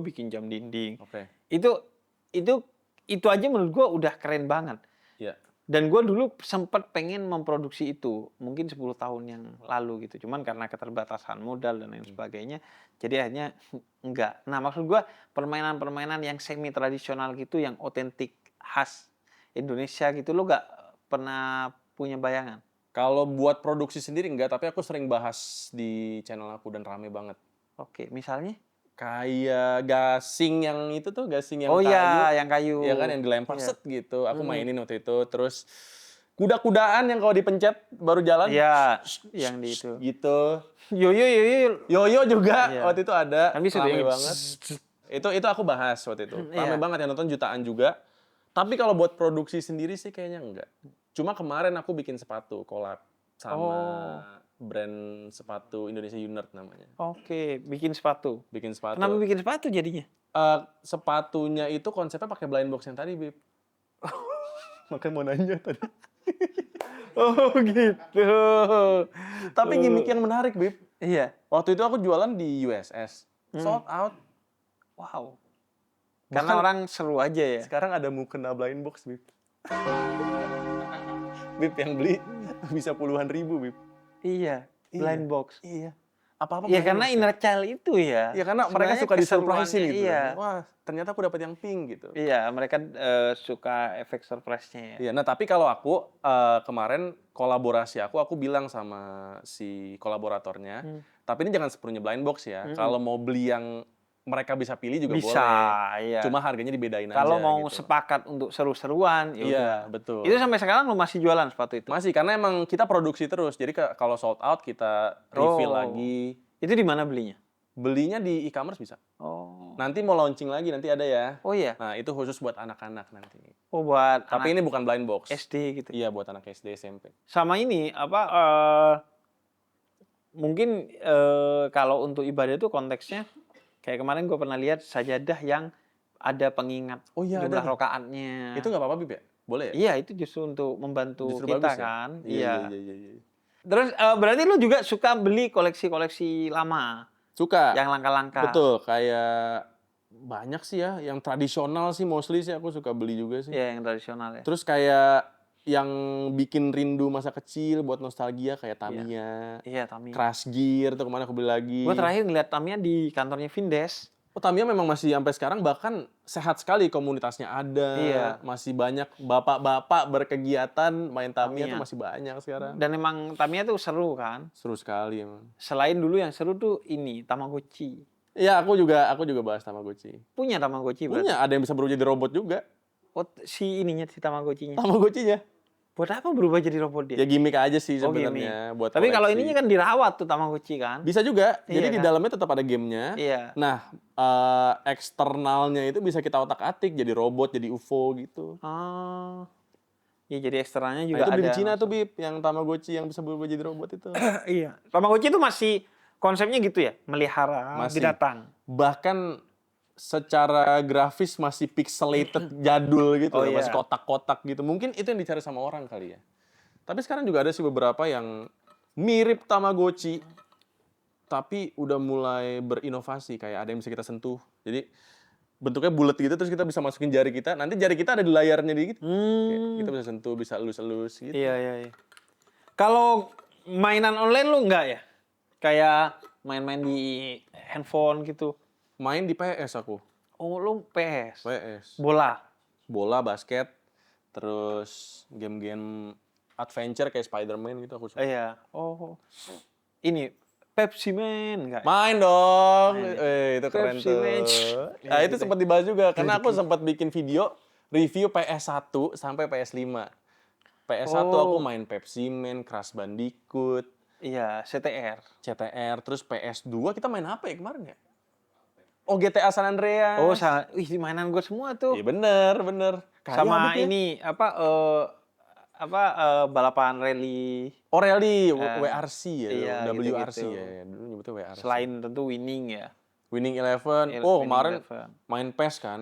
bikin jam dinding. Oke. Itu aja menurut gue udah keren banget. Iya. Dan gue dulu sempat pengen memproduksi itu, mungkin 10 tahun yang lalu gitu. Cuman karena keterbatasan modal dan lain sebagainya, jadi akhirnya enggak. Nah, maksud gue permainan-permainan yang semi tradisional gitu, yang otentik khas Indonesia gitu, lo gak pernah punya bayangan? Kalau buat produksi sendiri enggak, tapi aku sering bahas di channel aku dan rame banget. Oke, misalnya? Kayak gasing yang itu tuh, gasing yang Oh kayu. iya, yang kayu. Iya kan, yang dilempar Iya. set gitu. Aku mainin waktu itu. Terus kuda-kudaan yang kalau dipencet baru jalan. Iya, yang di itu. Gitu. Yoyo. Yoyo juga Iya. waktu itu ada. Kan bisa rame tuh, banget. Itu aku bahas waktu itu. Rame Iya. banget yang nonton jutaan juga. Tapi kalau buat produksi sendiri sih kayaknya enggak. Cuma kemarin aku bikin sepatu collab sama brand sepatu Indonesia Unert namanya. Oke, bikin sepatu. Bikin sepatu. Kenapa bikin sepatu jadinya? Sepatunya itu konsepnya pakai blind box yang tadi, Bib. Makanya mau nanya tadi. Oh gitu. Tapi gimmick yang menarik, Bib. Iya. Waktu itu aku jualan di USS. Sold out. Wow. Karena orang seru aja ya. Sekarang ada mukena blind box, Bib. Bib yang beli bisa puluhan ribu, Bib. Iya, blind box. Iya. Apa-apa Ya blind karena box. inner child itu ya. Ya karena mereka Sebenarnya suka disurprisein keseruannya, gitu. Iya. Wah, ternyata aku dapat yang pink gitu. Iya, mereka suka efek surprise-nya ya. Iya, nah tapi kalau aku kemarin kolaborasi aku bilang sama si kolaboratornya, tapi ini jangan sepenuhnya blind box ya. Kalau mau beli yang mereka bisa pilih juga Bisa, boleh. iya. Cuma harganya dibedain aja. Kalau mau gitu. sepakat untuk seru-seruan, ya Iya, udah. betul. Itu sampai sekarang lu masih jualan sepatu itu? Masih, karena emang kita produksi terus. Jadi kalau sold out kita refill lagi. Itu di mana belinya? Belinya di e-commerce bisa. Oh. Nanti mau launching lagi, nanti ada ya. Oh iya. Nah, itu khusus buat anak-anak nanti. Oh buat Tapi ini bukan blind box. SD gitu. Iya, buat anak SD, SMP. Sama ini mungkin kalau untuk ibadah itu konteksnya kayak kemarin gue pernah lihat sajadah yang ada pengingat jumlah ada. rokaatnya. Itu nggak apa-apa, Bib ya? Boleh ya? Iya, itu justru untuk membantu Justru kita bagus ya? kan. Iya. Terus berarti lu juga suka beli koleksi-koleksi lama Suka. yang langka-langka. Betul, kayak banyak sih ya, yang tradisional sih mostly sih aku suka beli juga sih. Iya, yang tradisional ya. Terus kayak yang bikin rindu masa kecil buat nostalgia kayak Tamiya. Iya, Tamiya. Crash Gear tuh kemana aku beli lagi. Gue terakhir ngeliat Tamiya di kantornya Vindes. Oh, Tamiya memang masih sampai sekarang bahkan sehat sekali, komunitasnya ada. Iya. Masih banyak bapak-bapak berkegiatan main Tamiya tuh masih banyak sekarang. Dan emang Tamiya tuh seru kan. Seru sekali emang. Selain dulu yang seru tuh ini Tamagotchi. Iya, aku juga bahas Tamagotchi. Punya Tamagotchi berarti? Punya, ada yang bisa berubah jadi robot juga. Oh, si Tamagotchinya. Tamagotchinya. Buat apa berubah jadi robot dia? Ya gimmick aja sih Oh, sebenarnya buat tapi kalau koleksi. ininya kan dirawat tuh Tamagotchi kan? Bisa juga. Jadi Iya di kan? dalamnya tetap ada gamenya. Iya. Nah, eksternalnya itu bisa kita otak-atik jadi robot, jadi UFO gitu. Oh. Ya jadi eksternalnya Nah, juga itu beli ada. di Cina tuh, Bib, yang Tamagotchi yang bisa berubah jadi robot itu. Iya. Tamagotchi itu masih konsepnya gitu ya, melihara Masih. binatang. Bahkan secara grafis masih pixelated jadul gitu, Oh, masih iya. kotak-kotak gitu. Mungkin itu yang dicari sama orang kali ya. Tapi sekarang juga ada sih beberapa yang mirip Tamagotchi, tapi udah mulai berinovasi, kayak ada yang bisa kita sentuh. Jadi bentuknya bulat gitu, terus kita bisa masukin jari kita. Nanti jari kita ada di layarnya dikit. Kayak kita bisa sentuh, bisa elus-elus gitu. Iya. Kalau mainan online lu enggak ya? Kayak main-main di handphone gitu. Main di PS aku. Oh, lu PS. Bola, Bola. basket, terus game-game adventure kayak Spider-Man gitu aku suka. Iya. Oh. Ini Pepsi Man enggak? Main dong. Itu keren Pepsi tuh. Match. Nah, itu sempat dibahas juga karena aku sempat bikin video review PS1 sampai PS5. PS1 aku main Pepsi Man, Crash Bandicoot, Iya, CTR. CTR, terus PS2 kita main apa ya kemarin ya? Oh, GTA San Andreas. Oh, wih, mainan gue semua tuh. Iya bener. Sama Habib ya. ini balapan rally. Oh, rally WRC ya, iya, WRC gitu-gitu. ya, dulu nyebutnya WRC. Selain tentu winning ya. Winning Eleven. Oh, Winning kemarin Eleven. main PES kan,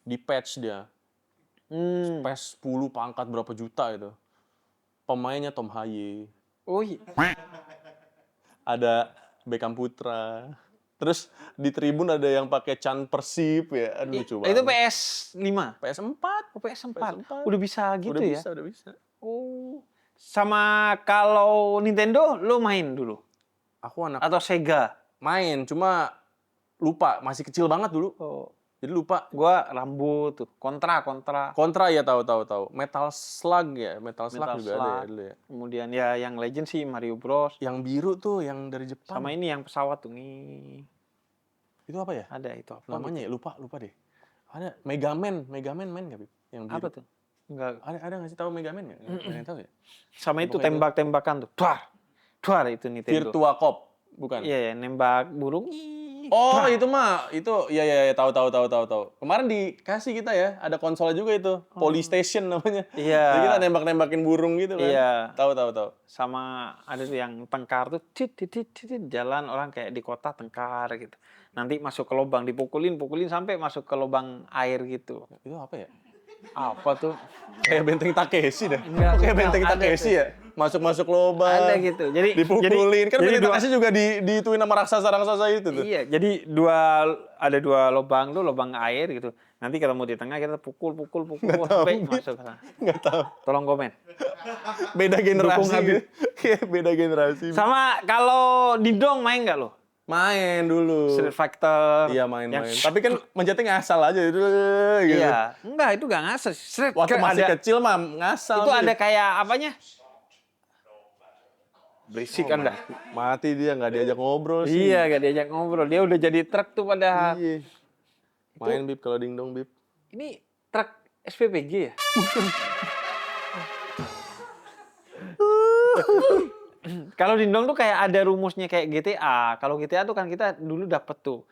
di patch dia. PES 10 pangkat berapa juta itu. Pemainnya Tom Haye. Oh iya. Ada Beckham Putra. Terus di tribun ada yang pakai Chan Persib ya. Aduh lucu banget. Itu PS5. PS4. Oh, PS4. PS4. Udah bisa gitu ya? Udah bisa. Oh. Sama kalau Nintendo lu main dulu Aku anak atau Sega? main, cuma lupa, masih kecil banget dulu. Oh. Jadi lupa. Gua Rambo tuh. Kontra. Kontra ya tahu. Metal Slug ya, Metal Slug Metal juga ada ya Slug. dulu ya. Kemudian ya yang Legend sih Mario Bros. Yang biru tuh, yang dari Jepang. Sama ini yang pesawat tuh nih. Itu apa ya? Ada itu apa? Namanya ya lupa deh. Ada Mega Man main nggak, Bib? Yang biru. Apa tuh? Enggak. Ada nggak sih tahu Mega Man nggak? Nggak ada yang tahu ya? Sama itu Pokoknya tembak-tembakan tuh. Duar itu Nintendo. Virtua Cop, bukan? Iya, nembak burung. Oh, itu mah, itu ya tahu. Kemarin dikasih kita ya, ada konsolnya juga itu, Polystation namanya. Iya. Jadi kita nembak-nembakin burung gitu kan. Iya. Tahu. Sama ada tuh yang tengkar tuh, tit, jalan orang kayak di kota tengkar gitu. Nanti masuk ke lubang, dipukulin sampai masuk ke lubang air gitu. Itu apa ya? Apa tuh? Kayak benteng Takeshi dah. Enggak, Kayak enggak, benteng ada Takeshi ya. Masuk lubang. Ada gitu. Jadi Dipukulin. Kan benteng dua- Takeshi juga dituin sama raksasa-raksasa itu tuh. Iya, jadi ada dua lubang tuh, lubang air gitu. Nanti ketemu di tengah kita pukul sampai masuk ke sana. Nggak tahu. Tolong komen. Beda generasi. Dukung Habib. gitu. Kayak beda generasi. Sama kalau Dingdong main nggak lo? Main dulu. Street Fighter. Iya main. Yang- Tapi kan mencetnya ngasal aja itu gitu. Iya. Enggak, itu nggak ngasal. Street Waktu kan masih ada, kecil mah ngasal. itu Bib. ada kayak apanya? Berisik kan dah. Mati dia nggak diajak ngobrol sih. Iya, gak diajak ngobrol. Dia udah jadi truk tuh pada. Iya. Main Bib kalau dingdong Bib. Ini truk SPPG ya? Kalau dingdong tuh kayak ada rumusnya kayak GTA. Kalau GTA tuh kan kita dulu dapet tuh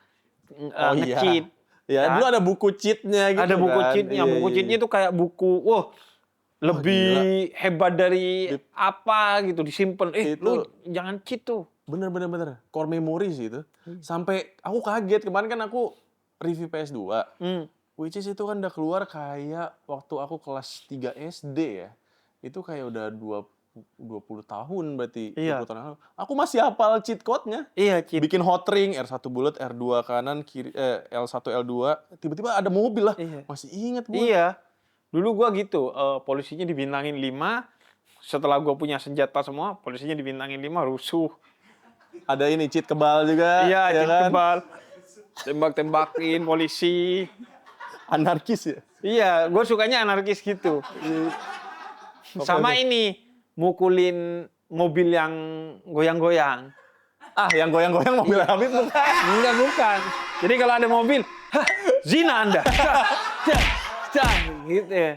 Oh iya. nge-cheat. Ya, kan? dulu ada buku cheat-nya gitu Ada buku kan. cheatnya. Iya, Buku iya, cheatnya iya. tuh kayak buku, wah lebih gila. hebat dari apa gitu disimpan. Itu- Lu jangan cheat tuh. Bener. Core memory sih itu. Sampai aku kaget. Kemarin kan aku review PS2. Which is itu kan udah keluar kayak waktu aku kelas 3 SD ya. Itu kayak udah 20 tahun berarti. Iya. 20 tahun lalu. Aku masih hafal cheat code-nya. Iya, cheat. Bikin hot ring, R1 bulat, R2 kanan, kiri, L1, L2. Tiba-tiba ada mobil lah. Iya. Masih inget gua. Iya. Dulu gua gitu, polisinya dibintangin 5. Setelah gua punya senjata semua, polisinya dibintangin 5, rusuh. Ada ini cheat kebal juga. Iya, ya cheat kan? kebal. Tembak-tembakin polisi. Anarkis ya. Iya, gue sukanya anarkis gitu. Sama ini, mukulin mobil yang goyang-goyang. Ah, yang goyang-goyang mobil Habib bukan. Enggak, bukan. Jadi kalau ada mobil, "Hah, zina Anda." Gitu ya.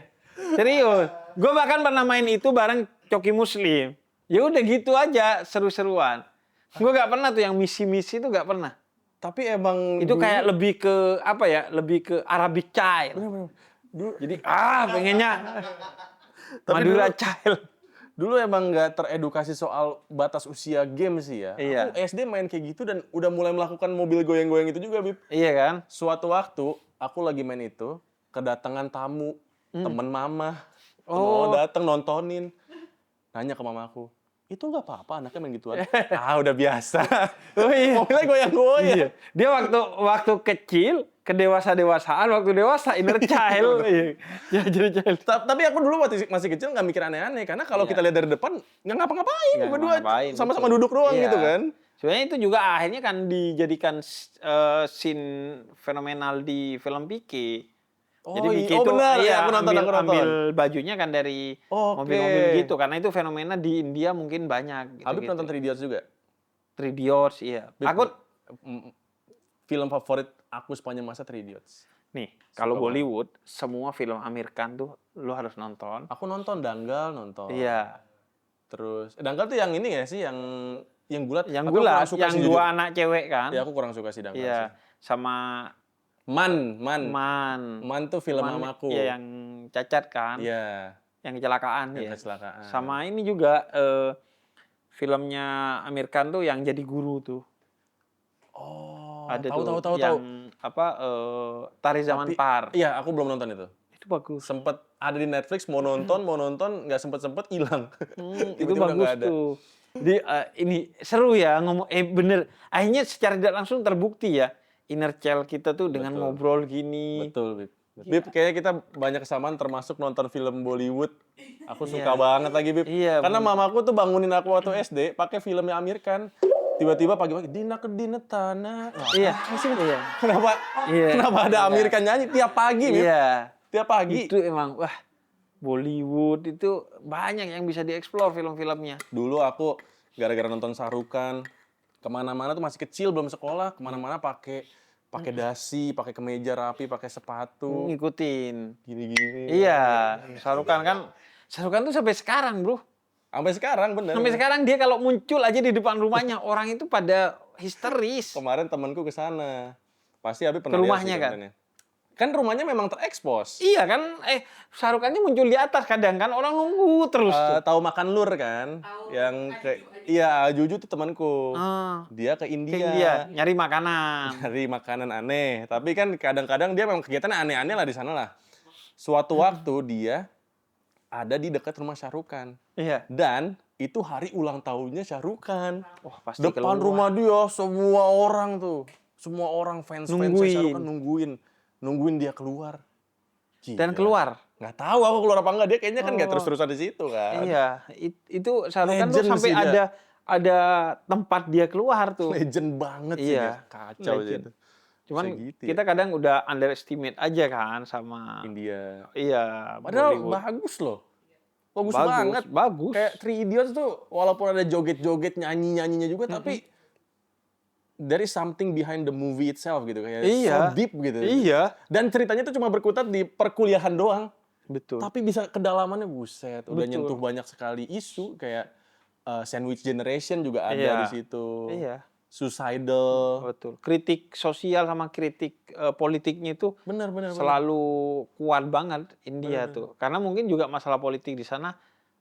Serius. Gue bahkan pernah main itu bareng Coki Muslim. Ya udah gitu aja, seru-seruan. Gue gak pernah tuh yang misi-misi itu gak pernah. Tapi emang Itu dulu- kayak lebih ke apa ya? Lebih ke Arabic Child. Jadi pengennya Tapi Madura dulu- Child. Dulu emang nggak teredukasi soal batas usia game sih ya. Iya. Aku SD main kayak gitu dan udah mulai melakukan mobil goyang-goyang itu juga, Bib. Iya kan? Suatu waktu aku lagi main itu, kedatangan tamu, temen mama. Oh. Datang nontonin. Nanya ke mamaku, itu nggak apa-apa anaknya main gituan. Ah, udah biasa. Oh iya. Mobilnya goyang-goyang. Iya. Dia waktu kecil ke dewasaan, waktu dewasa inner child. Iya. Ya jadi child. Tapi aku dulu masih kecil nggak mikir aneh-aneh. Karena kalau Iya. kita lihat dari depan, nggak ngapa-ngapain. Nggak Berdua ngapa-ngapain, sama-sama betul. duduk doang Iya. gitu kan. Sebenarnya itu juga akhirnya kan dijadikan scene fenomenal di film Piki. Oh, Jadi Piki oh itu benar, iya, aku nonton. ambil bajunya kan dari Oke. mobil-mobil gitu. Karena itu fenomena di India mungkin banyak. Gitu, Habib nonton 3 Idiots juga? Three Idiots, iya. Bib, Aku film favorit aku sepanjang masa 3 Idiots. nih, kalau Suka Bollywood, semua film Amir Khan tuh lu harus nonton. Aku nonton Danggal, nonton. Iya. Terus Danggal tuh yang ini ya sih, yang gulat. Yang Tapi aku gulat, kurang suka yang sih, dua jujur. anak cewek kan? Ya aku kurang suka sih Danggal Iya, sih. sama Man. Man Tuh film Man, mamaku. Iya, yang cacat kan? Iya, Yang kecelakaan yang ya. kecelakaan. Sama ini juga filmnya Amir Khan tuh yang jadi guru tuh. Oh, Ada tahu tuh yang apa Tari Zaman Tapi- Par. Iya, aku belum nonton itu. Itu bagus. Sempet ada di Netflix, mau nonton, nggak sempet hilang. Itu Tiba-tiba bagus nggak ada. tuh. Ini seru ya ngomong bener. Akhirnya secara tidak langsung terbukti ya inner child kita tuh dengan Betul. ngobrol gini. Betul, Bib. Bib, kayaknya kita banyak kesamaan termasuk nonton film Bollywood. Aku suka Iya. banget lagi, Bib. Iya, Karena Bu. mamaku tuh bangunin aku waktu SD pakai filmnya Amir Khan. Tiba-tiba pagi-pagi Dina ke Dina tanah. Wah, Iya. Iya. Kenapa? Iya. Kenapa ada Amir Khan nyanyi tiap pagi, Bib? Iya. Tiap pagi. Itu emang wah Bollywood itu banyak yang bisa dieksplor film-filmnya. Dulu aku gara-gara nonton Sarukan kemana-mana tuh masih kecil belum sekolah, kemana-mana pakai dasi, pakai kemeja rapi, pakai sepatu, Ngikutin. gini-gini. Iya, Sarukan tuh sampai sekarang, Bro. Sampai sekarang bener. Sampai sekarang dia kalau muncul aja di depan rumahnya orang itu pada histeris. Kemarin temanku ke sana. Pasti Habib pernah Ke lihat rumahnya sih kan? kontennya. Kan rumahnya memang terekspos. Iya kan? Sarukannya muncul di atas kadang kan orang nunggu terus tuh. Tahu makan lur kan? Yang iya, Juju tuh temanku. Dia ke Ke India. India nyari makanan. Cari makanan aneh. Tapi kan kadang-kadang dia memang kegiatannya aneh-aneh lah di sana lah. Suatu waktu dia ada di dekat rumah Syahrukh. Iya. Dan itu hari ulang tahunnya Syahrukh. Wah, pasti Depan keluar. rumah dia semua orang tuh. Semua orang fans Nungguin. Syahrukh nungguin dia keluar. Dan Gila. keluar. Nggak tahu aku keluar apa enggak. Dia kayaknya kan nggak terus-terusan di situ kan. Iya, itu Sarukan tuh Legend sampai sih dia. ada tempat dia keluar tuh. Legend banget sih Iya, dia. Kacau aja legend. itu. Cuman Segitu ya. kita kadang udah underestimate aja kan sama India. iya. Padahal Bollywood. bagus loh. Bagus banget. Bagus. Kayak Three Idiots tuh walaupun ada joget-joget nyanyi-nyanyinya juga tapi there is something behind the movie itself gitu kayak so Iya. deep gitu. Iya, Dan ceritanya tuh cuma berkutat di perkuliahan doang. betul. Tapi bisa kedalamannya buset, udah Betul. nyentuh banyak sekali isu kayak Sandwich Generation juga ada Iya. di situ. Iya. Suicidal. Betul. Kritik sosial sama kritik politiknya itu Benar. selalu kuat banget India tuh. Karena mungkin juga masalah politik di sana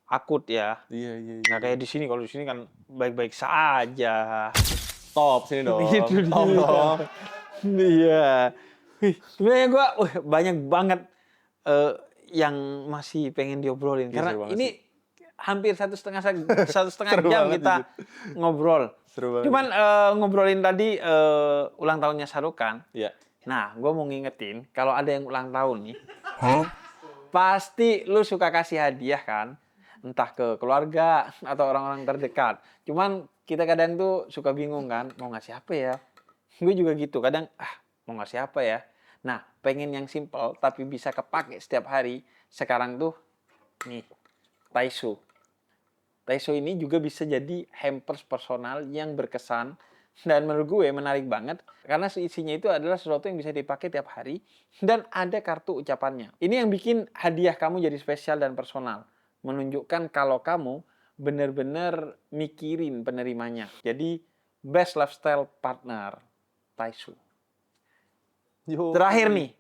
akut ya. Iya. Nggak kayak di sini. Kalau di sini kan baik-baik saja. Top sini dong. Itu Top dia. dong. Iya. Sebenarnya gue banyak banget yang masih pengen diobrolin. Iya, Karena seru banget ini hampir satu setengah Seru jam banget kita ngobrol. Seru banget. Cuman ngobrolin tadi ulang tahunnya Shahrukh Khan. Iya. Nah, gue mau ngingetin kalau ada yang ulang tahun nih, pasti lu suka kasih hadiah kan, entah ke keluarga atau orang-orang terdekat. Cuman kita kadang tuh suka bingung kan, mau ngasih apa ya? Gue juga gitu, kadang mau ngasih apa ya? Nah, pengen yang simple tapi bisa kepake setiap hari. Sekarang tuh nih, Taisu. Taisu ini juga bisa jadi hampers personal yang berkesan. Dan menurut gue menarik banget karena isinya itu adalah sesuatu yang bisa dipakai tiap hari dan ada kartu ucapannya. Ini yang bikin hadiah kamu jadi spesial dan personal. Menunjukkan kalau kamu benar-benar mikirin penerimanya. Jadi best lifestyle partner Taisu. Yo. Terakhir nih,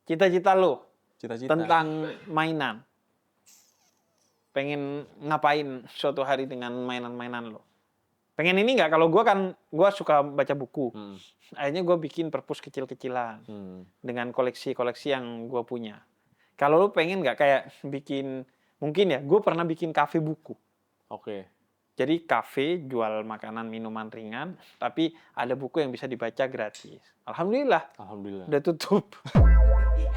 cita-cita lo Cita-cita. tentang mainan. Pengen ngapain suatu hari dengan mainan-mainan lo? Pengen ini nggak? Kalau gue suka baca buku. Akhirnya gue bikin perpus kecil-kecilan dengan koleksi-koleksi yang gue punya. Kalau lo pengen nggak kayak bikin, mungkin ya, gue pernah bikin kafe buku. Oke. Jadi kafe jual makanan minuman ringan, tapi ada buku yang bisa dibaca gratis. Alhamdulillah udah tutup.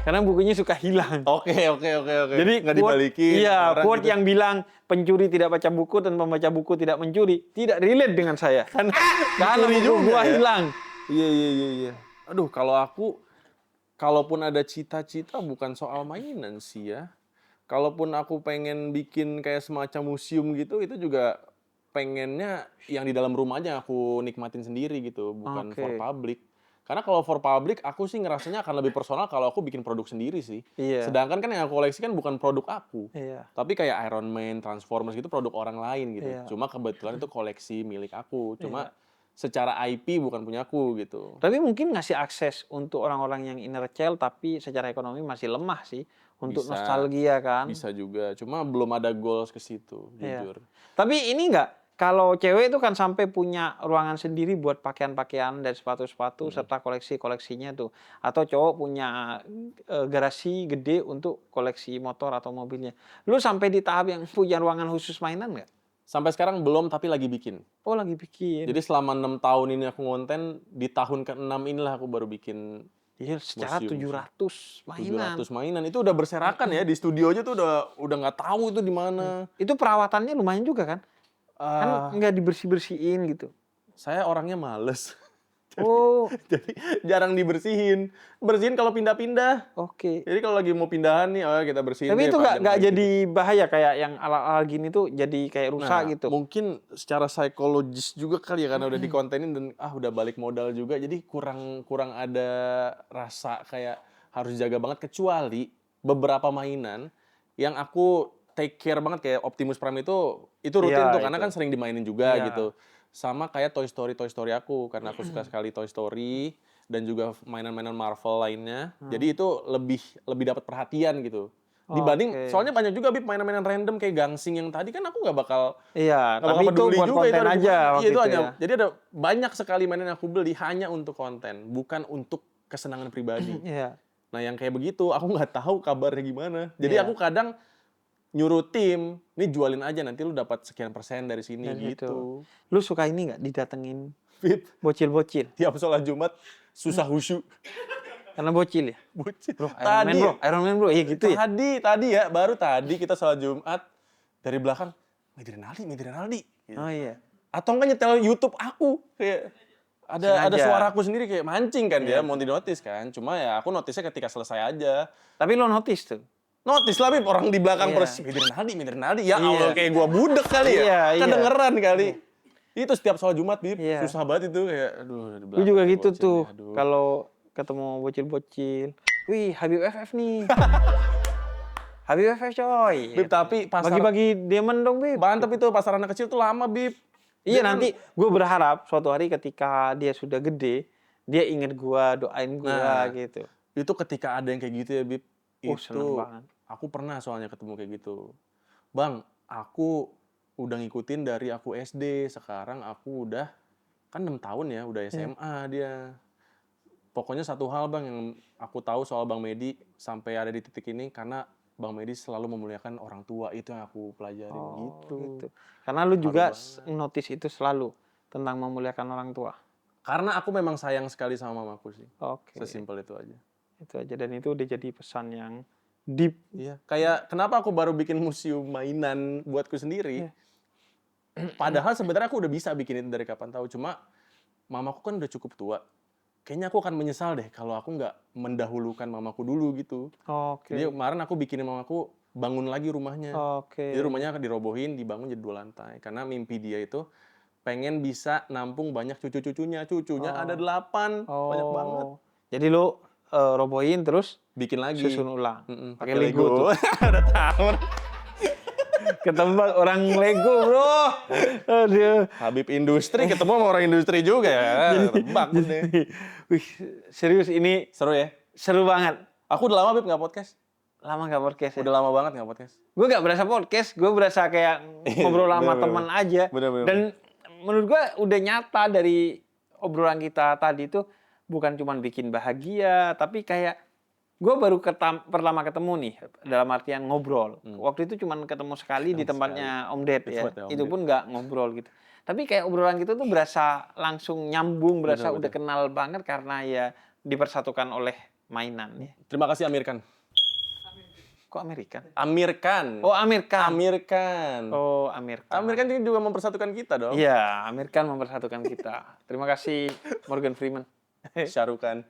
Karena bukunya suka hilang. Oke. Jadi nggak dibalikin. Iya, orang quote gitu. yang bilang pencuri tidak baca buku dan pembaca buku tidak mencuri tidak relate dengan saya. Karena Mencuri buku juga gua ya? hilang. Iya. Aduh, kalau aku, kalaupun ada cita-cita bukan soal mainan sih ya. Kalaupun aku pengen bikin kayak semacam museum gitu, itu juga pengennya yang di dalam rumah aja aku nikmatin sendiri gitu, bukan Oke. for public. Karena kalau for public, aku sih ngerasanya akan lebih personal kalau aku bikin produk sendiri sih. Iya. Sedangkan kan yang aku koleksi kan bukan produk aku. Iya. Tapi kayak Iron Man, Transformers gitu produk orang lain gitu. Iya. Cuma kebetulan itu koleksi milik aku. Cuma secara IP bukan punya aku gitu. Tapi mungkin ngasih akses untuk orang-orang yang inner child tapi secara ekonomi masih lemah sih untuk Bisa. nostalgia kan. Bisa juga. Cuma belum ada goals ke situ, Iya. jujur. Tapi ini enggak, kalau cewek itu kan sampai punya ruangan sendiri buat pakaian-pakaian dan sepatu-sepatu serta koleksi-koleksinya tuh. Atau cowok punya garasi gede untuk koleksi motor atau mobilnya. Lu sampai di tahap yang punya ruangan khusus mainan nggak? Sampai sekarang belum, tapi lagi bikin. Oh, lagi bikin. Jadi selama 6 tahun ini aku ngonten, di tahun ke-6 inilah aku baru bikin Iya, secara museum. 700 mainan. 700 mainan. Itu udah berserakan ya, di studio aja tuh udah nggak tahu itu di mana. Itu perawatannya lumayan juga kan? Kan nggak dibersih-bersihin gitu. Saya orangnya males. Oh, Jadi jarang dibersihin. Bersihin kalau pindah-pindah. oke. Jadi kalau lagi mau pindahan nih, oh kita bersihin. Tapi deh, itu panjang nggak lagi. jadi bahaya kayak yang alat-alat gini tuh jadi kayak rusak Nah, gitu. mungkin secara psikologis juga kali ya, karena udah dikontenin dan udah balik modal juga, jadi kurang ada rasa kayak harus jaga banget, kecuali beberapa mainan yang aku take care banget kayak Optimus Prime itu rutin Iya, tuh karena itu. kan sering dimainin juga Iya. gitu. Sama kayak Toy Story aku karena aku suka sekali Toy Story dan juga mainan-mainan Marvel lainnya. Jadi itu lebih dapat perhatian gitu. Dibanding Oke. soalnya banyak juga Bib mainan-mainan random kayak gangsing yang tadi kan aku nggak bakal Iya, nggak tapi bakal itu peduli buat juga konten ada aja gimana. waktu Iya, itu itu hanya. ya. Jadi ada banyak sekali mainan yang aku beli hanya untuk konten, bukan untuk kesenangan pribadi. Iya. Nah yang kayak begitu aku nggak tahu kabarnya gimana. Jadi Iya. aku kadang nyuruh tim, nih jualin aja nanti lu dapat sekian persen dari sini Dan gitu. Lu suka ini nggak didatengin Bib, bocil-bocil? tiap sholat Jumat susah khusyuk. Karena bocil ya? Bocil. Bro, Iron Man bro, iya gitu ya? Tadi ya, baru tadi kita sholat Jumat dari belakang, Medri Rinaldi. Gitu. Oh iya. Atau enggak nyetel YouTube aku kayak ada Sengaja. suaraku sendiri kayak mancing kan Iya. dia mau di notice kan. Cuma ya aku notice-nya ketika selesai aja. Tapi lo notice tuh? Notice lah Bib, orang di belakang Iya. persis Medri Rinaldi. Ya Iya. Allah kayak gua budek kali ya. Iya, iya. Kedengeran kali. Itu setiap sholat Jumat Bib, Iya. susah banget itu kayak aduh di Gue belakang juga ada gitu bocil tuh. nih, aduh. Kalau ketemu bocil-bocil. Wih, Habib FF nih. Habib FF coy. Bib, tapi pasar Bagi-bagi diamond dong, Bib. mantep itu, pasar anak kecil tuh lama, Bib. Iya, Dia kan- nanti gue berharap suatu hari ketika dia sudah gede, dia inget gua, doain gua Nah, gitu. itu ketika ada yang kayak gitu ya, Bib. Seneng Itu banget. aku pernah soalnya ketemu kayak gitu. Bang, aku udah ngikutin dari aku SD, sekarang aku udah kan 6 tahun ya, udah SMA dia. Pokoknya satu hal Bang yang aku tahu soal Bang Medi sampai ada di titik ini karena Bang Medi selalu memuliakan orang tua, itu yang aku pelajarin gitu. Karena lu juga banget. notice itu selalu tentang memuliakan orang tua. Karena aku memang sayang sekali sama mamaku sih. Oke. Sesimpel itu aja. Itu aja, dan itu udah jadi pesan yang deep. Iya, kayak kenapa aku baru bikin museum mainan buatku sendiri. Padahal sebenarnya aku udah bisa bikin itu dari kapan tahu. Cuma mamaku kan udah cukup tua. Kayaknya aku akan menyesal deh kalau aku nggak mendahulukan mamaku dulu gitu. Oke. Jadi kemarin aku bikinin mamaku bangun lagi rumahnya. Oke. Jadi rumahnya akan dirobohin, dibangun jadi 2 lantai. Karena mimpi dia itu pengen bisa nampung banyak cucu-cucunya. Cucunya ada 8, banyak banget. Jadi lu robohin terus Bikin lagi. susun ulang. Pakai Pakai Lego tuh. Ada tahun. Ketembak orang Lego, bro. Aduh. Habib industri ketemu sama orang industri juga ya. Tebak deh. Wih, serius ini Seru ya? seru banget. Aku udah lama Bib nggak podcast. Lama gak podcast ya? Udah lama banget nggak podcast. Gue gak berasa podcast, gue berasa kayak ngobrol sama Bener, teman aja. Bener. Dan menurut gue udah nyata dari obrolan kita tadi itu bukan cuma bikin bahagia, tapi kayak gue baru pertama ketemu nih dalam artian ngobrol. Waktu itu cuma ketemu sekali di tempatnya Om Ded ya. Tempatnya Om Itu Ded. pun nggak ngobrol gitu. Tapi kayak obrolan gitu tuh berasa langsung nyambung, berasa Betul, udah kenal banget karena ya dipersatukan oleh mainan ya. Terima kasih Amir Khan. Kok Amerika? Amir Khan. Oh, Amir Khan. Amir Khan. Oh, Amir Khan. Amir Khan ini juga mempersatukan kita dong. Iya, Amir Khan mempersatukan kita. Terima kasih Morgan Freeman. Shahrukh Khan.